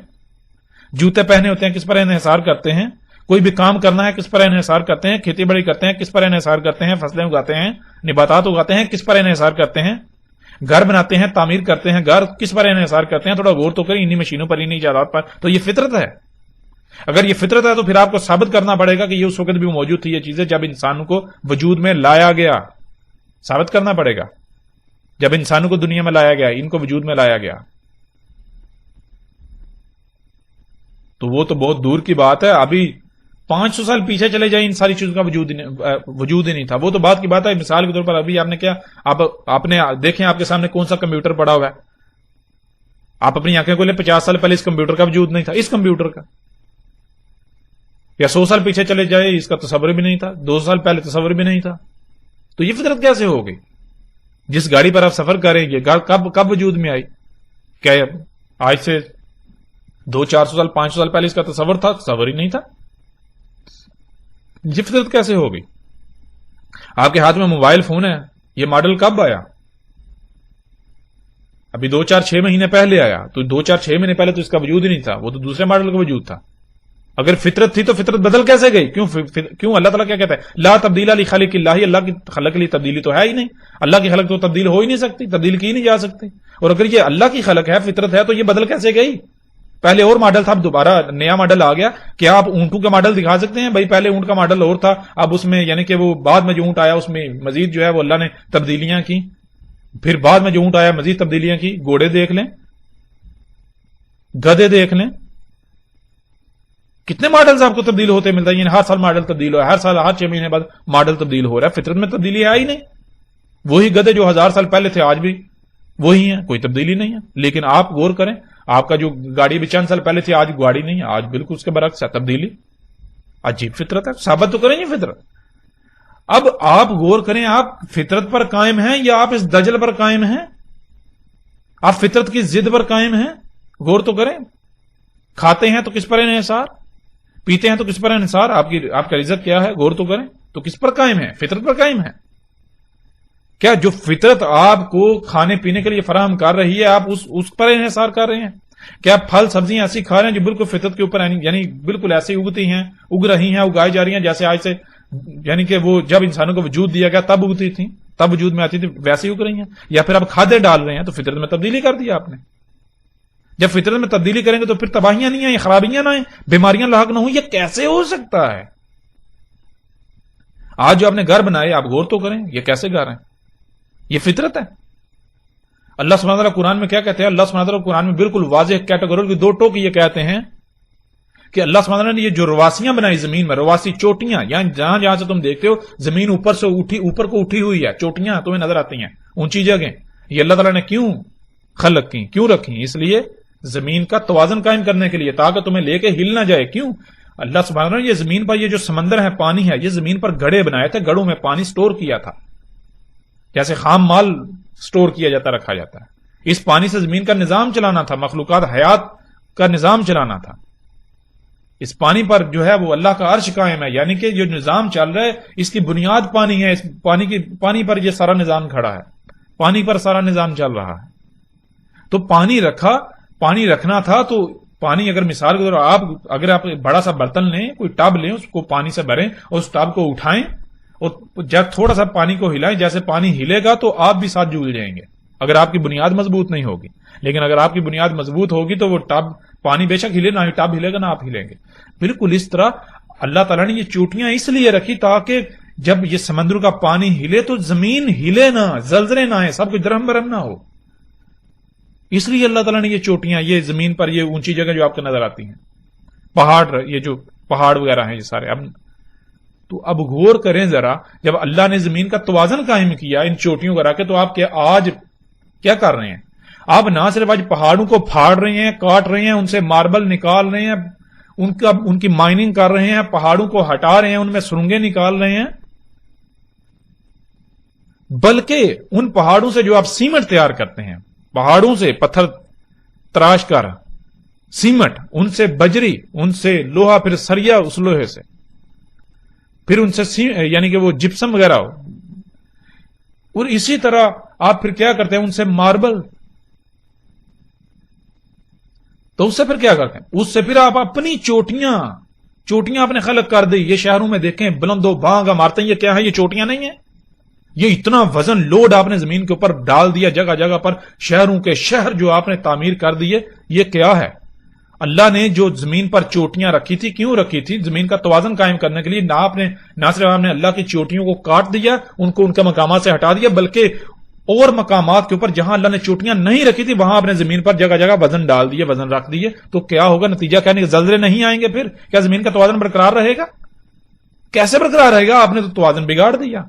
جوتے پہنے ہوتے ہیں کس پر انحصار کرتے ہیں؟ کوئی بھی کام کرنا ہے کس پر انحصار کرتے ہیں؟ کھیتی باڑی کرتے ہیں کس پر انحصار کرتے ہیں؟ فصلیں اگاتے ہیں، نباتات اگاتے ہیں کس پر انحصار کرتے ہیں؟ گھر بناتے ہیں، تعمیر کرتے ہیں، گھر کس پر انحصار کرتے ہیں؟ تھوڑا غور تو کریں انہی مشینوں پر، انہی ایجادات پر۔ تو یہ فطرت ہے۔ اگر یہ فطرت ہے تو پھر آپ کو ثابت کرنا پڑے گا کہ یہ اس وقت بھی موجود تھی، یہ چیزیں جب انسانوں کو وجود میں لایا گیا، ثابت کرنا پڑے گا جب انسانوں کو دنیا میں لایا گیا، ان کو وجود میں لایا گیا۔ تو وہ تو بہت دور کی بات ہے، ابھی 500 سال پیچھے چلے جائیں ان ساری چیزوں کا وجود ہی نہیں تھا۔ وہ تو بات کی بات ہے۔ مثال کے طور پر ابھی آپ نے کیا، آپ نے دیکھیں آپ کے سامنے کون سا کمپیوٹر پڑا ہوا ہے، آپ اپنی آنکھیں کھولیں، 50 سال پہلے اس کمپیوٹر کا وجود نہیں تھا، اس کمپیوٹر کا، یا 100 سال پیچھے چلے جائے اس کا تصور بھی نہیں تھا، 200 سال پہلے تصور بھی نہیں تھا۔ تو یہ فطرت کیسے ہو گئی؟ جس گاڑی پر آپ سفر کریں گے کب وجود میں آئی؟ کیا آج سے 200-400 سال 500 سال پہلے اس کا تصور تھا؟ تصور ہی نہیں تھا۔ یہ فطرت کیسے ہو گئی؟ آپ کے ہاتھ میں موبائل فون ہے، یہ ماڈل کب آیا؟ ابھی 2-4-6 مہینے پہلے آیا، تو 2-4-6 مہینے پہلے تو اس کا وجود ہی نہیں تھا، وہ تو دوسرے ماڈل کا وجود تھا۔ اگر فطرت تھی تو فطرت بدل کیسے گئی؟ کیوں اللہ تعالیٰ کیا کہتا ہے لا تبدیل لخلق اللہ، اللہ کی خلق کے لیے تبدیلی تو ہے ہی نہیں، اللہ کی خلق تو تبدیل ہو ہی نہیں سکتی، تبدیل کی نہیں جا سکتی، اور اگر یہ اللہ کی خلق ہے، فطرت ہے، تو یہ بدل کیسے گئی؟ پہلے اور ماڈل تھا، اب دوبارہ نیا ماڈل آ گیا. کیا آپ اونٹوں کا ماڈل دکھا سکتے ہیں؟ بھائی پہلے اونٹ کا ماڈل اور تھا، اب اس میں یعنی کہ وہ بعد میں جو اونٹ آیا اس میں مزید جو ہے وہ اللہ نے تبدیلیاں کی، پھر بعد میں جو اونٹ آیا مزید تبدیلیاں کی. گھوڑے دیکھ لیں، گدھے دیکھ لیں، کتنے ماڈلز آپ کو تبدیل ہوتے ملتا ہے، یعنی ہر سال ماڈل تبدیل ہو رہا ہے، ہر سال ہر 6 مہینے بعد ماڈل تبدیل ہو رہا ہے. فطرت میں تبدیلی ہے ہی نہیں، وہی گدھے جو 1000 سال پہلے تھے آج بھی وہی ہیں، کوئی تبدیلی نہیں ہے. لیکن آپ غور کریں، آپ کا جو گاڑی بھی چند سال پہلے تھی آج گاڑی نہیں ہے، آج بالکل اس کے برعکس ہے، تبدیلی. عجیب فطرت ہے، ثابت تو کریں یہ فطرت. اب آپ غور کریں، آپ فطرت پر قائم ہیں یا آپ اس دجل پر قائم ہیں؟ آپ فطرت کی ضد پر قائم ہیں؟ غور تو کریں. کھاتے ہیں تو کس پر انحصار، پیتے ہیں تو کس پر انحصار، آپ کا رزق کیا ہے؟ غور تو کریں. تو کس پر قائم ہے؟ فطرت پر قائم ہے. کیا جو فطرت آپ کو کھانے پینے کے لیے فراہم کر رہی ہے آپ اس پر انحصار کر رہے ہیں؟ کیا پھل سبزیاں ایسی کھا رہے ہیں جو بالکل فطرت کے اوپر یعنی بالکل ایسی اگتی ہیں، اگ رہی ہیں، اگائی جا رہی ہیں جیسے آج سے یعنی کہ وہ جب انسانوں کو وجود دیا گیا تب اگتی تھیں، تب وجود میں آتی تھی، ویسے ہی اگ رہی ہیں؟ یا پھر آپ کھادے ڈال رہے ہیں تو فطرت میں تبدیلی کر دی آپ نے. جب فطرت میں تبدیلی کریں گے تو پھر تباہیاں نہیں آئیں، خرابیاں نہ آئیں، بیماریاں لاحق نہ ہوں. یہ کیسے ہو سکتا ہے؟ آج جو آپ نے گھر بنائے آپ غور تو کریں، یہ کیسے گھر ہیں؟ یہ فطرت ہے. اللہ سبحانہ وتعالیٰ قرآن میں کیا کہتے ہیں؟ اللہ سبحانہ وتعالیٰ قرآن میں بالکل واضح کیٹیگوری 2 ٹوک یہ کہتے ہیں کہ اللہ سبحانہ وتعالیٰ نے یہ جو رواسیاں بنائی زمین میں، رواسی چوٹیاں، یہاں جہاں سے تم دیکھتے ہو زمین اوپر سے اوپر کو اٹھی ہوئی ہے، چوٹیاں تمہیں نظر آتی ہیں، اونچی جگہیں، یہ اللہ تعالیٰ نے کیوں خلق کی، کیوں رکھی؟ اس لیے زمین کا توازن قائم کرنے کے لیے، تاکہ تمہیں لے کے ہل نہ جائے. کیوں؟ اللہ سبحانہ وتعالیٰ نے یہ زمین پر یہ جو سمندر ہے، پانی ہے، یہ زمین پر گڑھے بنائے تھے، گڑھوں میں پانی سٹور کیا تھا، جیسے خام مال سٹور کیا جاتا، رکھا جاتا ہے. اس پانی سے زمین کا نظام چلانا تھا، مخلوقات حیات کا نظام چلانا تھا. اس پانی پر جو ہے وہ اللہ کا عرش قائم ہے، یعنی کہ جو نظام چل رہا ہے اس کی بنیاد پانی ہے، اس پانی پر یہ سارا نظام کھڑا ہے، پانی پر سارا نظام چل رہا ہے. تو پانی رکھنا تھا، تو پانی اگر مثال کے طور اگر آپ بڑا سا برتن لیں، کوئی ٹب لیں، اس کو پانی سے بھریں اور اس ٹب کو اٹھائیں اور جب تھوڑا سا پانی کو ہلائیں، جیسے پانی ہلے گا تو آپ بھی ساتھ جھول جائیں گے اگر آپ کی بنیاد مضبوط نہیں ہوگی. لیکن اگر آپ کی بنیاد مضبوط ہوگی تو وہ ٹب پانی بے شک ہلے، نہ ہی ٹب ہلے گا نہ آپ ہلیں گے. بالکل اس طرح اللہ تعالیٰ نے یہ چوٹیاں اس لیے رکھی تاکہ جب یہ سمندر کا پانی ہلے تو زمین ہلے نہ، زلزلے نہ آئے، سب کچھ درہم برہم نہ ہو. اس لیے اللہ تعالیٰ نے یہ چوٹیاں، یہ زمین پر یہ اونچی جگہ جو آپ کو نظر آتی ہیں، پہاڑ، یہ جو پہاڑ وغیرہ ہیں یہ سارے. اب غور کریں ذرا، جب اللہ نے زمین کا توازن قائم کیا ان چوٹیوں کو رکھ کے، تو آپ آج کیا کر رہے ہیں؟ آپ نہ صرف آج پہاڑوں کو پھاڑ رہے ہیں، کاٹ رہے ہیں، ان سے ماربل نکال رہے ہیں، ان کی مائننگ کر رہے ہیں، پہاڑوں کو ہٹا رہے ہیں، ان میں سرنگیں نکال رہے ہیں، بلکہ ان پہاڑوں سے جو آپ سیمنٹ تیار کرتے ہیں، پہاڑوں سے پتھر تراش کر سیمنٹ، ان سے بجری، ان سے لوہا، پھر سریا اس لوہے سے، پھر ان سے یعنی کہ وہ جپسم وغیرہ ہو، اور اسی طرح آپ پھر کیا کرتے ہیں؟ ان سے ماربل. تو اس سے پھر کیا کرتے ہیں؟ اس سے پھر آپ اپنی چوٹیاں آپ نے خلق کر دی. یہ شہروں میں دیکھیں بلند و بانگ عمارتیں، یہ کیا ہے؟ یہ چوٹیاں نہیں ہیں. یہ اتنا وزن لوڈ آپ نے زمین کے اوپر ڈال دیا، جگہ جگہ پر شہروں کے شہر جو آپ نے تعمیر کر دیے. یہ کیا ہے؟ اللہ نے جو زمین پر چوٹیاں رکھی تھی، کیوں رکھی تھی؟ زمین کا توازن قائم کرنے کے لیے. نہ صرف آپ نے اللہ کی چوٹیوں کو کاٹ دیا، ان کو ان کے مقامات سے ہٹا دیا، بلکہ اور مقامات کے اوپر جہاں اللہ نے چوٹیاں نہیں رکھی تھی وہاں آپ نے زمین پر جگہ جگہ وزن ڈال دیے، وزن رکھ دیے. تو کیا ہوگا نتیجہ؟ کہنے کہ زلزلے نہیں آئیں گے. پھر کیا زمین کا توازن برقرار رہے گا؟ کیسے برقرار رہے گا؟ آپ نے تو توازن بگاڑ دیا.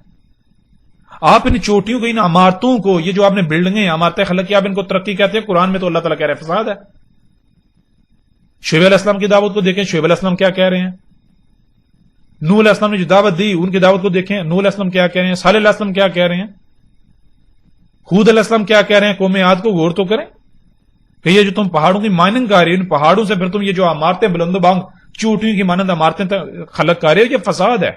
آپ ان چوٹیوں کو، ان عمارتوں کو، یہ جو آپ نے بلڈنگیں عمارتیں خلق کی، آپ ان کو ترقی کہتے ہیں. قرآن میں تو اللہ تعالیٰ کہہ رہے ہیں فساد ہے. شعیب علیہ السلام کی دعوت کو دیکھیں، شعیب علیہ السلام کیا کہہ رہے ہیں. نوح علیہ السلام نے جو دعوت دی، ان کی دعوت کو دیکھیں، نوح علیہ السلام کیا کہہ رہے ہیں، صالح علیہ السلام کیا کہہ رہے ہیں، ہود علیہ السلام کیا کہہ رہے ہیں. قوم عاد کو غور تو کریں کہ یہ جو تم پہاڑوں کی مائننگ کر رہے ہو، ان پہاڑوں سے پھر تم یہ جو عمارتیں بلند و بانگ چوٹیوں کی مانند عمارتیں خلق کر رہے ہو، یہ فساد ہے.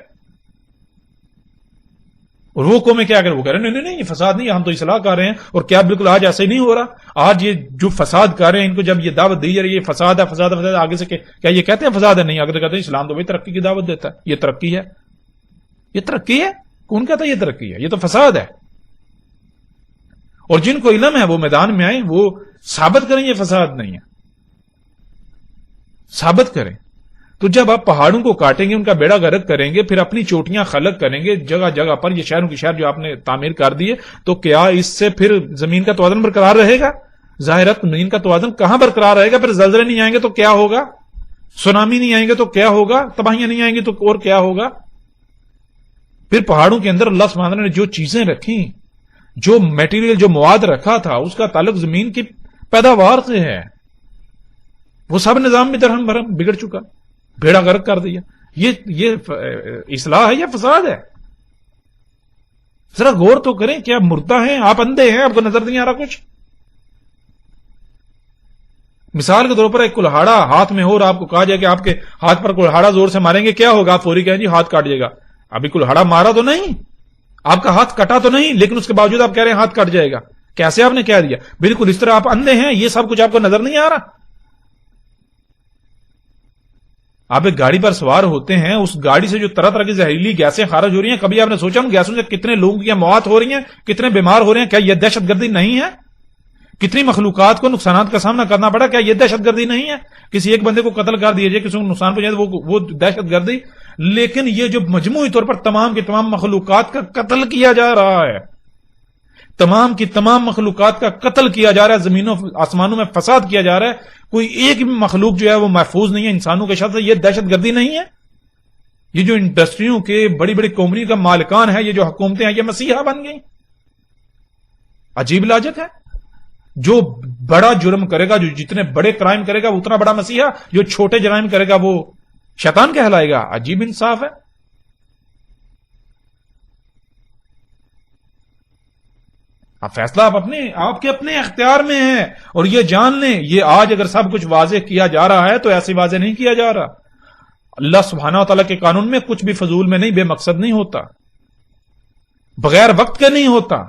اور وہ قومیں کیا کریں؟ وہ کہہ رہے ہیں نہیں نہیں یہ فساد نہیں، ہم تو اصلاح کر رہے ہیں. اور کیا بالکل آج ایسے ہی نہیں ہو رہا؟ آج یہ جو فساد کر رہے ہیں ان کو جب یہ دعوت دی جا رہی ہے فساد ہے فساد ہے فساد ہے، آگے سے کیا یہ کہتے ہیں فساد ہے؟ نہیں، آگے سے کہتے ہیں اسلام تو بھائی ترقی کی دعوت دیتا ہے، یہ ترقی ہے. یہ ترقی ہے؟ کون کہتا ہے یہ ترقی ہے؟ یہ تو فساد ہے. اور جن کو علم ہے وہ میدان میں آئیں، وہ ثابت کریں یہ فساد نہیں ہے، ثابت کریں. تو جب آپ پہاڑوں کو کاٹیں گے، ان کا بیڑا غرق کریں گے، پھر اپنی چوٹیاں خلق کریں گے جگہ جگہ پر، یہ شہروں کی شہر جو آپ نے تعمیر کر دیے، تو کیا اس سے پھر زمین کا توازن برقرار رہے گا؟ ظاہرت زمین کا توازن کہاں برقرار رہے گا؟ پھر زلزلے نہیں آئیں گے تو کیا ہوگا؟ سونامی نہیں آئیں گے تو کیا ہوگا؟ تباہیاں نہیں آئیں گی تو اور کیا ہوگا؟ پھر پہاڑوں کے اندر اللہ سبحانہ نے جو چیزیں رکھی، جو میٹیریل، جو مواد رکھا تھا، اس کا تعلق زمین کی پیداوار سے ہے. وہ سب نظام بھی درہم برہم بگڑ چکا، بیڑا غرق کر دیا. یہ اصلاح ہے یا فساد ہے؟ ذرا غور تو کریں. کیا مردہ ہیں آپ؟ اندھے ہیں؟ آپ کو نظر نہیں آ رہا کچھ؟ مثال کے طور پر ایک کلہاڑا ہاتھ میں ہو اور آپ کو کہا جائے کہ آپ کے ہاتھ پر کلہاڑا زور سے ماریں گے، کیا ہوگا؟ آپ فوری کہیں جی ہاتھ کاٹ جائے گا. ابھی کلہاڑا مارا تو نہیں، آپ کا ہاتھ کٹا تو نہیں، لیکن اس کے باوجود آپ کہہ رہے ہیں ہاتھ کٹ جائے گا. کیسے آپ نے کہہ دیا؟ بالکل اس طرح آپ اندھے ہیں، یہ سب کچھ آپ کو نظر نہیں آ رہا. آپ ایک گاڑی پر سوار ہوتے ہیں، اس گاڑی سے جو طرح طرح کی زہریلی گیسیں خارج ہو رہی ہیں، کبھی آپ نے سوچا ان گیسوں سے کتنے لوگوں کی موت ہو رہی ہیں، کتنے بیمار ہو رہے ہیں؟ کیا یہ دہشت گردی نہیں ہے؟ کتنی مخلوقات کو نقصانات کا سامنا کرنا پڑا، کیا یہ دہشت گردی نہیں ہے؟ کسی ایک بندے کو قتل کر دیا جائے، کسی کو نقصان پہنچائے وہ دہشت گردی. لیکن یہ جو مجموعی طور پر تمام کی تمام مخلوقات کا قتل کیا جا رہا ہے، تمام کی تمام مخلوقات کا قتل کیا جا رہا ہے، زمینوں آسمانوں میں فساد کیا جا رہا ہے، کوئی ایک بھی مخلوق جو ہے وہ محفوظ نہیں ہے انسانوں کے شر سے، یہ دہشت گردی نہیں ہے؟ یہ جو انڈسٹریوں کے بڑی بڑی کمپنیوں کا مالکان ہے، یہ جو حکومتیں ہیں، یہ مسیحا بن گئی. عجیب لاجک ہے. جو بڑا جرم کرے گا، جو جتنے بڑے کرائم کرے گا وہ اتنا بڑا مسیحا، جو چھوٹے جرائم کرے گا وہ شیطان کہلائے گا. عجیب انصاف ہے. اب فیصلہ آپ کے اپنے اختیار میں ہے. اور یہ جان لیں، یہ آج اگر سب کچھ واضح کیا جا رہا ہے تو ایسے واضح نہیں کیا جا رہا. اللہ سبحانہ و تعالیٰ کے قانون میں کچھ بھی فضول میں نہیں، بے مقصد نہیں ہوتا، بغیر وقت کے نہیں ہوتا.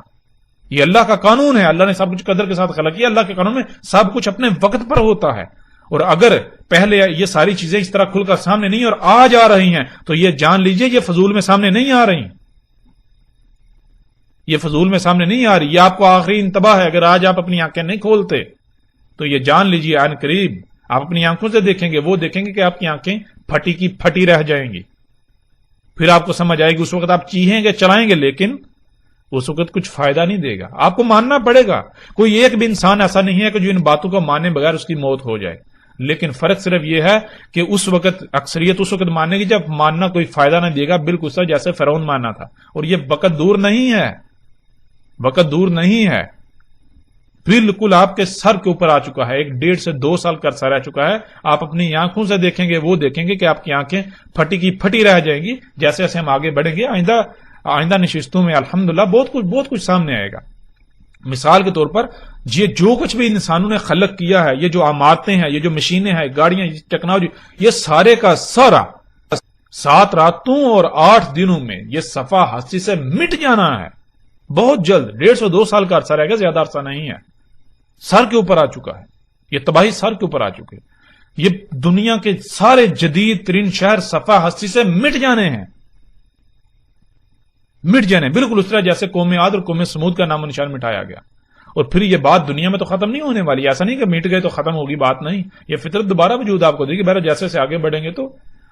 یہ اللہ کا قانون ہے، اللہ نے سب کچھ قدر کے ساتھ خلق کیا. اللہ کے قانون میں سب کچھ اپنے وقت پر ہوتا ہے. اور اگر پہلے یہ ساری چیزیں اس طرح کھل کر سامنے نہیں اور آج آ رہی ہیں تو یہ جان لیجئے یہ فضول میں سامنے نہیں آ رہی. یہ فضول میں سامنے نہیں آ رہی. یہ آپ کو آخری انتباہ ہے. اگر آج آپ اپنی آنکھیں نہیں کھولتے تو یہ جان لیجئے عن قریب آپ اپنی آنکھوں سے دیکھیں گے، وہ دیکھیں گے کہ آپ کی آنکھیں پھٹی کی پھٹی رہ جائیں گی. پھر آپ کو سمجھ آئے گی. اس وقت آپ چیخیں گے، چلائیں گے، لیکن اس وقت کچھ فائدہ نہیں دے گا. آپ کو ماننا پڑے گا. کوئی ایک بھی انسان ایسا نہیں ہے کہ جو ان باتوں کو ماننے بغیر اس کی موت ہو جائے. لیکن فرق صرف یہ ہے کہ اس وقت اکثریت اس وقت ماننے کی جب ماننا کوئی فائدہ نہ دے گا، بالکل سر جیسے فرعون ماننا تھا. اور یہ وقت دور نہیں ہے، وقت دور نہیں ہے، بالکل آپ کے سر کے اوپر آ چکا ہے. 1.5 سے 2 سال کا عرصہ رہ چکا ہے. آپ اپنی آنکھوں سے دیکھیں گے، وہ دیکھیں گے کہ آپ کی آنکھیں پھٹی کی پھٹی رہ جائیں گی. جیسے جیسے ہم آگے بڑھیں گے آئندہ نشستوں میں الحمدللہ بہت کچھ سامنے آئے گا. مثال کے طور پر یہ جو کچھ بھی انسانوں نے خلق کیا ہے، یہ جو عمارتیں ہیں، یہ جو مشینیں ہیں، گاڑیاں، ٹیکنالوجی، یہ سارے کا سارا 7 راتوں اور 8 دنوں میں یہ صفحہ ہستی سے مٹ جانا ہے. بہت جلد 1.5 سے 2 سال کا عرصہ رہے گا، زیادہ عرصہ نہیں ہے. سر کے اوپر آ چکا ہے. یہ تباہی سر کے اوپر آ چکے. یہ دنیا کے سارے جدید ترین شہر صفحہ ہستی سے مٹ جانے ہیں، مٹ جانے. بالکل اس طرح جیسے قوم عاد اور قوم سمود کا نام و نشان مٹایا گیا. اور پھر یہ بات دنیا میں تو ختم نہیں ہونے والی. ایسا نہیں کہ مٹ گئے تو ختم ہوگی، بات نہیں. یہ فطرت دوبارہ وجود آپ کو دے گی. بہرحال جیسے سے آگے بڑھیں گے تو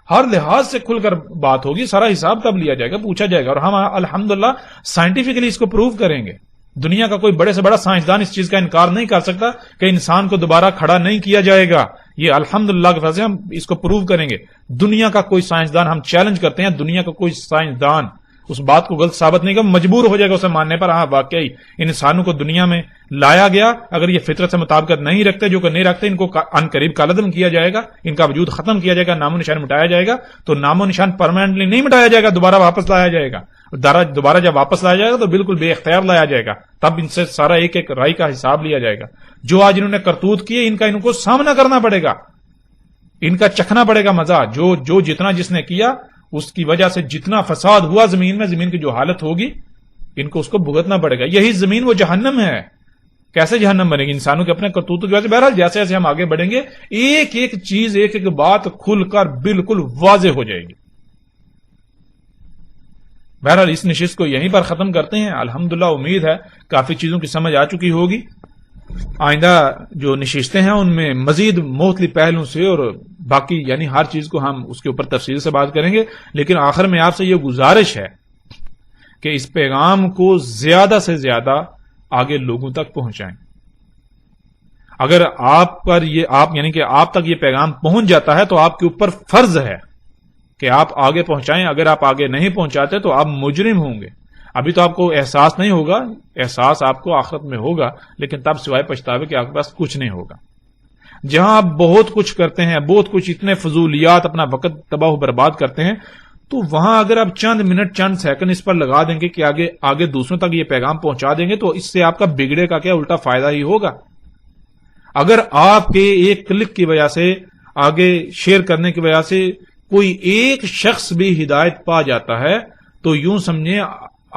ہر لحاظ سے کھل کر بات ہوگی. سارا حساب تب لیا جائے گا، پوچھا جائے گا. اور ہم الحمدللہ سائنٹیفکلی اس کو پروو کریں گے. دنیا کا کوئی بڑے سے بڑا سائنسدان اس چیز کا انکار نہیں کر سکتا کہ انسان کو دوبارہ کھڑا نہیں کیا جائے گا. یہ الحمدللہ کے فضل سے ہم اس کو پروو کریں گے. دنیا کا کوئی سائنسدان، ہم چیلنج کرتے ہیں، دنیا کا کوئی سائنسدان اس بات کو غلط ثابت نہیں کرے، مجبور ہو جائے گا اسے ماننے پر. ہاں واقعی انسانوں کو دنیا میں لایا گیا، اگر یہ فطرت سے مطابقت نہیں رکھتے، جو کہ نہیں رکھتے، ان کو ان قریب کالعدم کیا جائے گا، ان کا وجود ختم کیا جائے گا، نام و نشان مٹایا جائے گا. تو نام و نشان پرماننٹلی نہیں مٹایا جائے گا، دوبارہ واپس لایا جائے گا. دوبارہ جب واپس لایا جائے گا تو بالکل بے اختیار لایا جائے گا. تب ان سے سارا ایک ایک رائی کا حساب لیا جائے گا. جو آج انہوں نے کرتوت کیے، ان کو سامنا کرنا پڑے گا، ان کا چکھنا پڑے گا مزہ. جو جتنا جس نے کیا، اس کی وجہ سے جتنا فساد ہوا زمین میں، زمین کی جو حالت ہوگی، ان کو اس کو بھگتنا پڑے گا. یہی زمین وہ جہنم ہے. کیسے جہنم بنے گی؟ انسانوں کے اپنے کرتوتوں کی وجہ سے. بہرحال جیسے جیسے ہم آگے بڑھیں گے ایک ایک چیز ایک ایک بات کھل کر بالکل واضح ہو جائے گی. بہرحال اس نشست کو یہیں پر ختم کرتے ہیں. الحمدللہ امید ہے کافی چیزوں کی سمجھ آ چکی ہوگی. آئندہ جو نشستیں ہیں ان میں مزید مختلف پہلوں سے اور باقی یعنی ہر چیز کو ہم اس کے اوپر تفصیل سے بات کریں گے. لیکن آخر میں آپ سے یہ گزارش ہے کہ اس پیغام کو زیادہ سے زیادہ آگے لوگوں تک پہنچائیں. اگر آپ پر یعنی کہ آپ تک یہ پیغام پہنچ جاتا ہے تو آپ کے اوپر فرض ہے کہ آپ آگے پہنچائیں. اگر آپ آگے نہیں پہنچاتے تو آپ مجرم ہوں گے. ابھی تو آپ کو احساس نہیں ہوگا، احساس آپ کو آخرت میں ہوگا، لیکن تب سوائے پچھتاوے کہ آپ کے پاس کچھ نہیں ہوگا. جہاں آپ بہت کچھ کرتے ہیں، بہت کچھ اتنے فضولیات اپنا وقت تباہ و برباد کرتے ہیں، تو وہاں اگر آپ چند منٹ چند سیکنڈ اس پر لگا دیں گے کہ آگے دوسروں تک یہ پیغام پہنچا دیں گے تو اس سے آپ کا بگڑے کا کیا الٹا فائدہ ہی ہوگا. اگر آپ کے ایک کلک کی وجہ سے آگے شیئر کرنے کی وجہ سے کوئی ایک شخص بھی ہدایت پا جاتا ہے تو یوں سمجھیں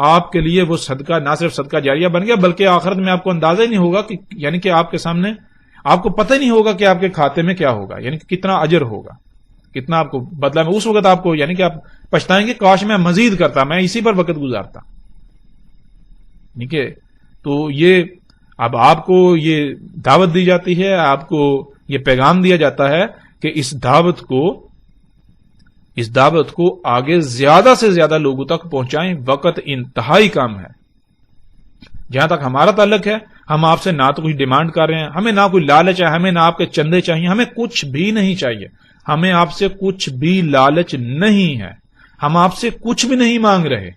آپ کے لیے وہ صدقہ نہ صرف صدقہ جاریہ بن گیا بلکہ آخرت میں آپ کو اندازہ ہی نہیں ہوگا کہ یعنی کہ آپ کے سامنے آپ کو پتہ ہی نہیں ہوگا کہ آپ کے کھاتے میں کیا ہوگا، یعنی کہ کتنا اجر ہوگا، کتنا آپ کو بدلہ میں. اس وقت آپ کو یعنی کہ آپ پچھتائیں گے کاش میں مزید کرتا، میں اسی پر وقت گزارتا. ٹھیک ہے، تو یہ اب آپ کو یہ دعوت دی جاتی ہے، آپ کو یہ پیغام دیا جاتا ہے کہ اس دعوت کو آگے زیادہ سے زیادہ لوگوں تک پہنچائیں. وقت انتہائی کم ہے. جہاں تک ہمارا تعلق ہے ہم آپ سے نہ تو کچھ ڈیمانڈ کر رہے ہیں، ہمیں نہ کوئی لالچ ہے، ہمیں نہ آپ کے چندے چاہیے، ہمیں کچھ بھی نہیں چاہیے. ہمیں آپ سے کچھ بھی لالچ نہیں ہے، ہم آپ سے کچھ بھی نہیں مانگ رہے.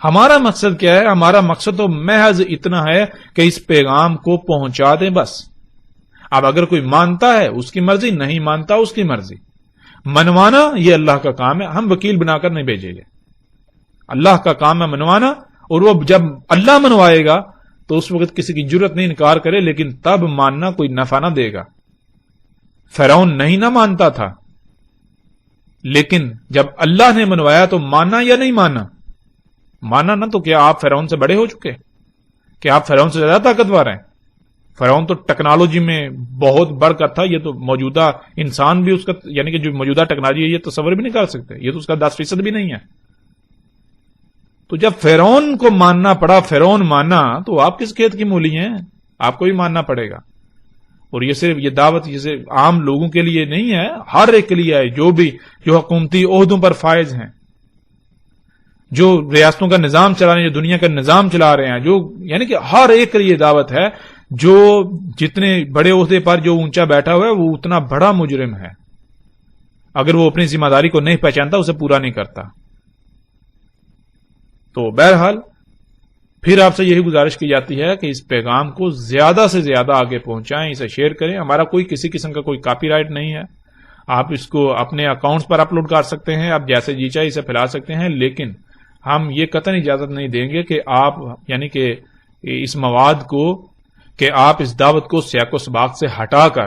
ہمارا مقصد کیا ہے؟ ہمارا مقصد تو محض اتنا ہے کہ اس پیغام کو پہنچا دیں بس. اب اگر کوئی مانتا ہے اس کی مرضی، نہیں مانتا اس کی مرضی. منوانا یہ اللہ کا کام ہے، ہم وکیل بنا کر نہیں بھیجیں گے. اللہ کا کام ہے منوانا، اور وہ جب اللہ منوائے گا تو اس وقت کسی کی جرت نہیں انکار کرے، لیکن تب ماننا کوئی نفع نہ دے گا. فرعون نہیں نہ مانتا تھا، لیکن جب اللہ نے منوایا تو مانا یا نہیں مانا؟ مانا نا. تو کیا آپ فرعون سے بڑے ہو چکے؟ کیا آپ فرعون سے زیادہ طاقتور ہیں؟ فرعون تو ٹیکنالوجی میں بہت بڑھ کر تھا. یہ تو موجودہ انسان بھی اس کا یعنی کہ جو موجودہ ٹیکنالوجی ہے یہ تصور بھی نہیں کر سکتے. یہ تو اس کا 10% بھی نہیں ہے. تو جب فرعون کو ماننا پڑا، فرعون مانا، تو آپ کس کھیت کی مولی ہیں؟ آپ کو بھی ماننا پڑے گا. اور یہ صرف یہ دعوت یہ صرف عام لوگوں کے لیے نہیں ہے، ہر ایک کے لیے ہے. جو حکومتی عہدوں پر فائز ہیں، جو ریاستوں کا نظام چلا رہے ہیں، جو دنیا کا نظام چلا رہے ہیں، جو یعنی کہ ہر ایک کے لیے دعوت ہے. جو جتنے بڑے عہدے پر جو اونچا بیٹھا ہوا ہے وہ اتنا بڑا مجرم ہے اگر وہ اپنی ذمہ داری کو نہیں پہچانتا، اسے پورا نہیں کرتا. تو بہرحال پھر آپ سے یہی گزارش کی جاتی ہے کہ اس پیغام کو زیادہ سے زیادہ آگے پہنچائیں، اسے شیئر کریں. ہمارا کوئی کسی قسم کا کوئی کاپی رائٹ نہیں ہے. آپ اس کو اپنے اکاؤنٹس پر اپلوڈ کر سکتے ہیں، آپ جیسے جی چاہے اسے پھیلا سکتے ہیں، لیکن ہم یہ قطعاً اجازت نہیں دیں گے کہ آپ یعنی کہ اس مواد کو کہ آپ اس دعوت کو سیاق و سباق سے ہٹا کر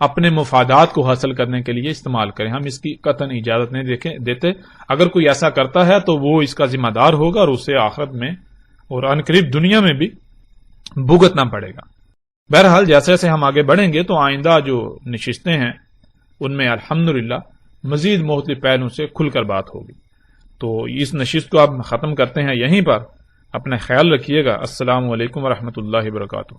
اپنے مفادات کو حاصل کرنے کے لیے استعمال کریں. ہم اس کی قطعاً اجازت نہیں دیتے. اگر کوئی ایسا کرتا ہے تو وہ اس کا ذمہ دار ہوگا اور اسے آخرت میں اور عنقریب دنیا میں بھی بھگتنا پڑے گا. بہرحال جیسے جیسے ہم آگے بڑھیں گے تو آئندہ جو نشستیں ہیں ان میں الحمدللہ مزید مختلف پہلوں سے کھل کر بات ہوگی. تو اس نشست کو آپ ختم کرتے ہیں یہیں پر. اپنا خیال رکھیے گا. السلام علیکم ورحمۃ اللہ وبرکاتہ.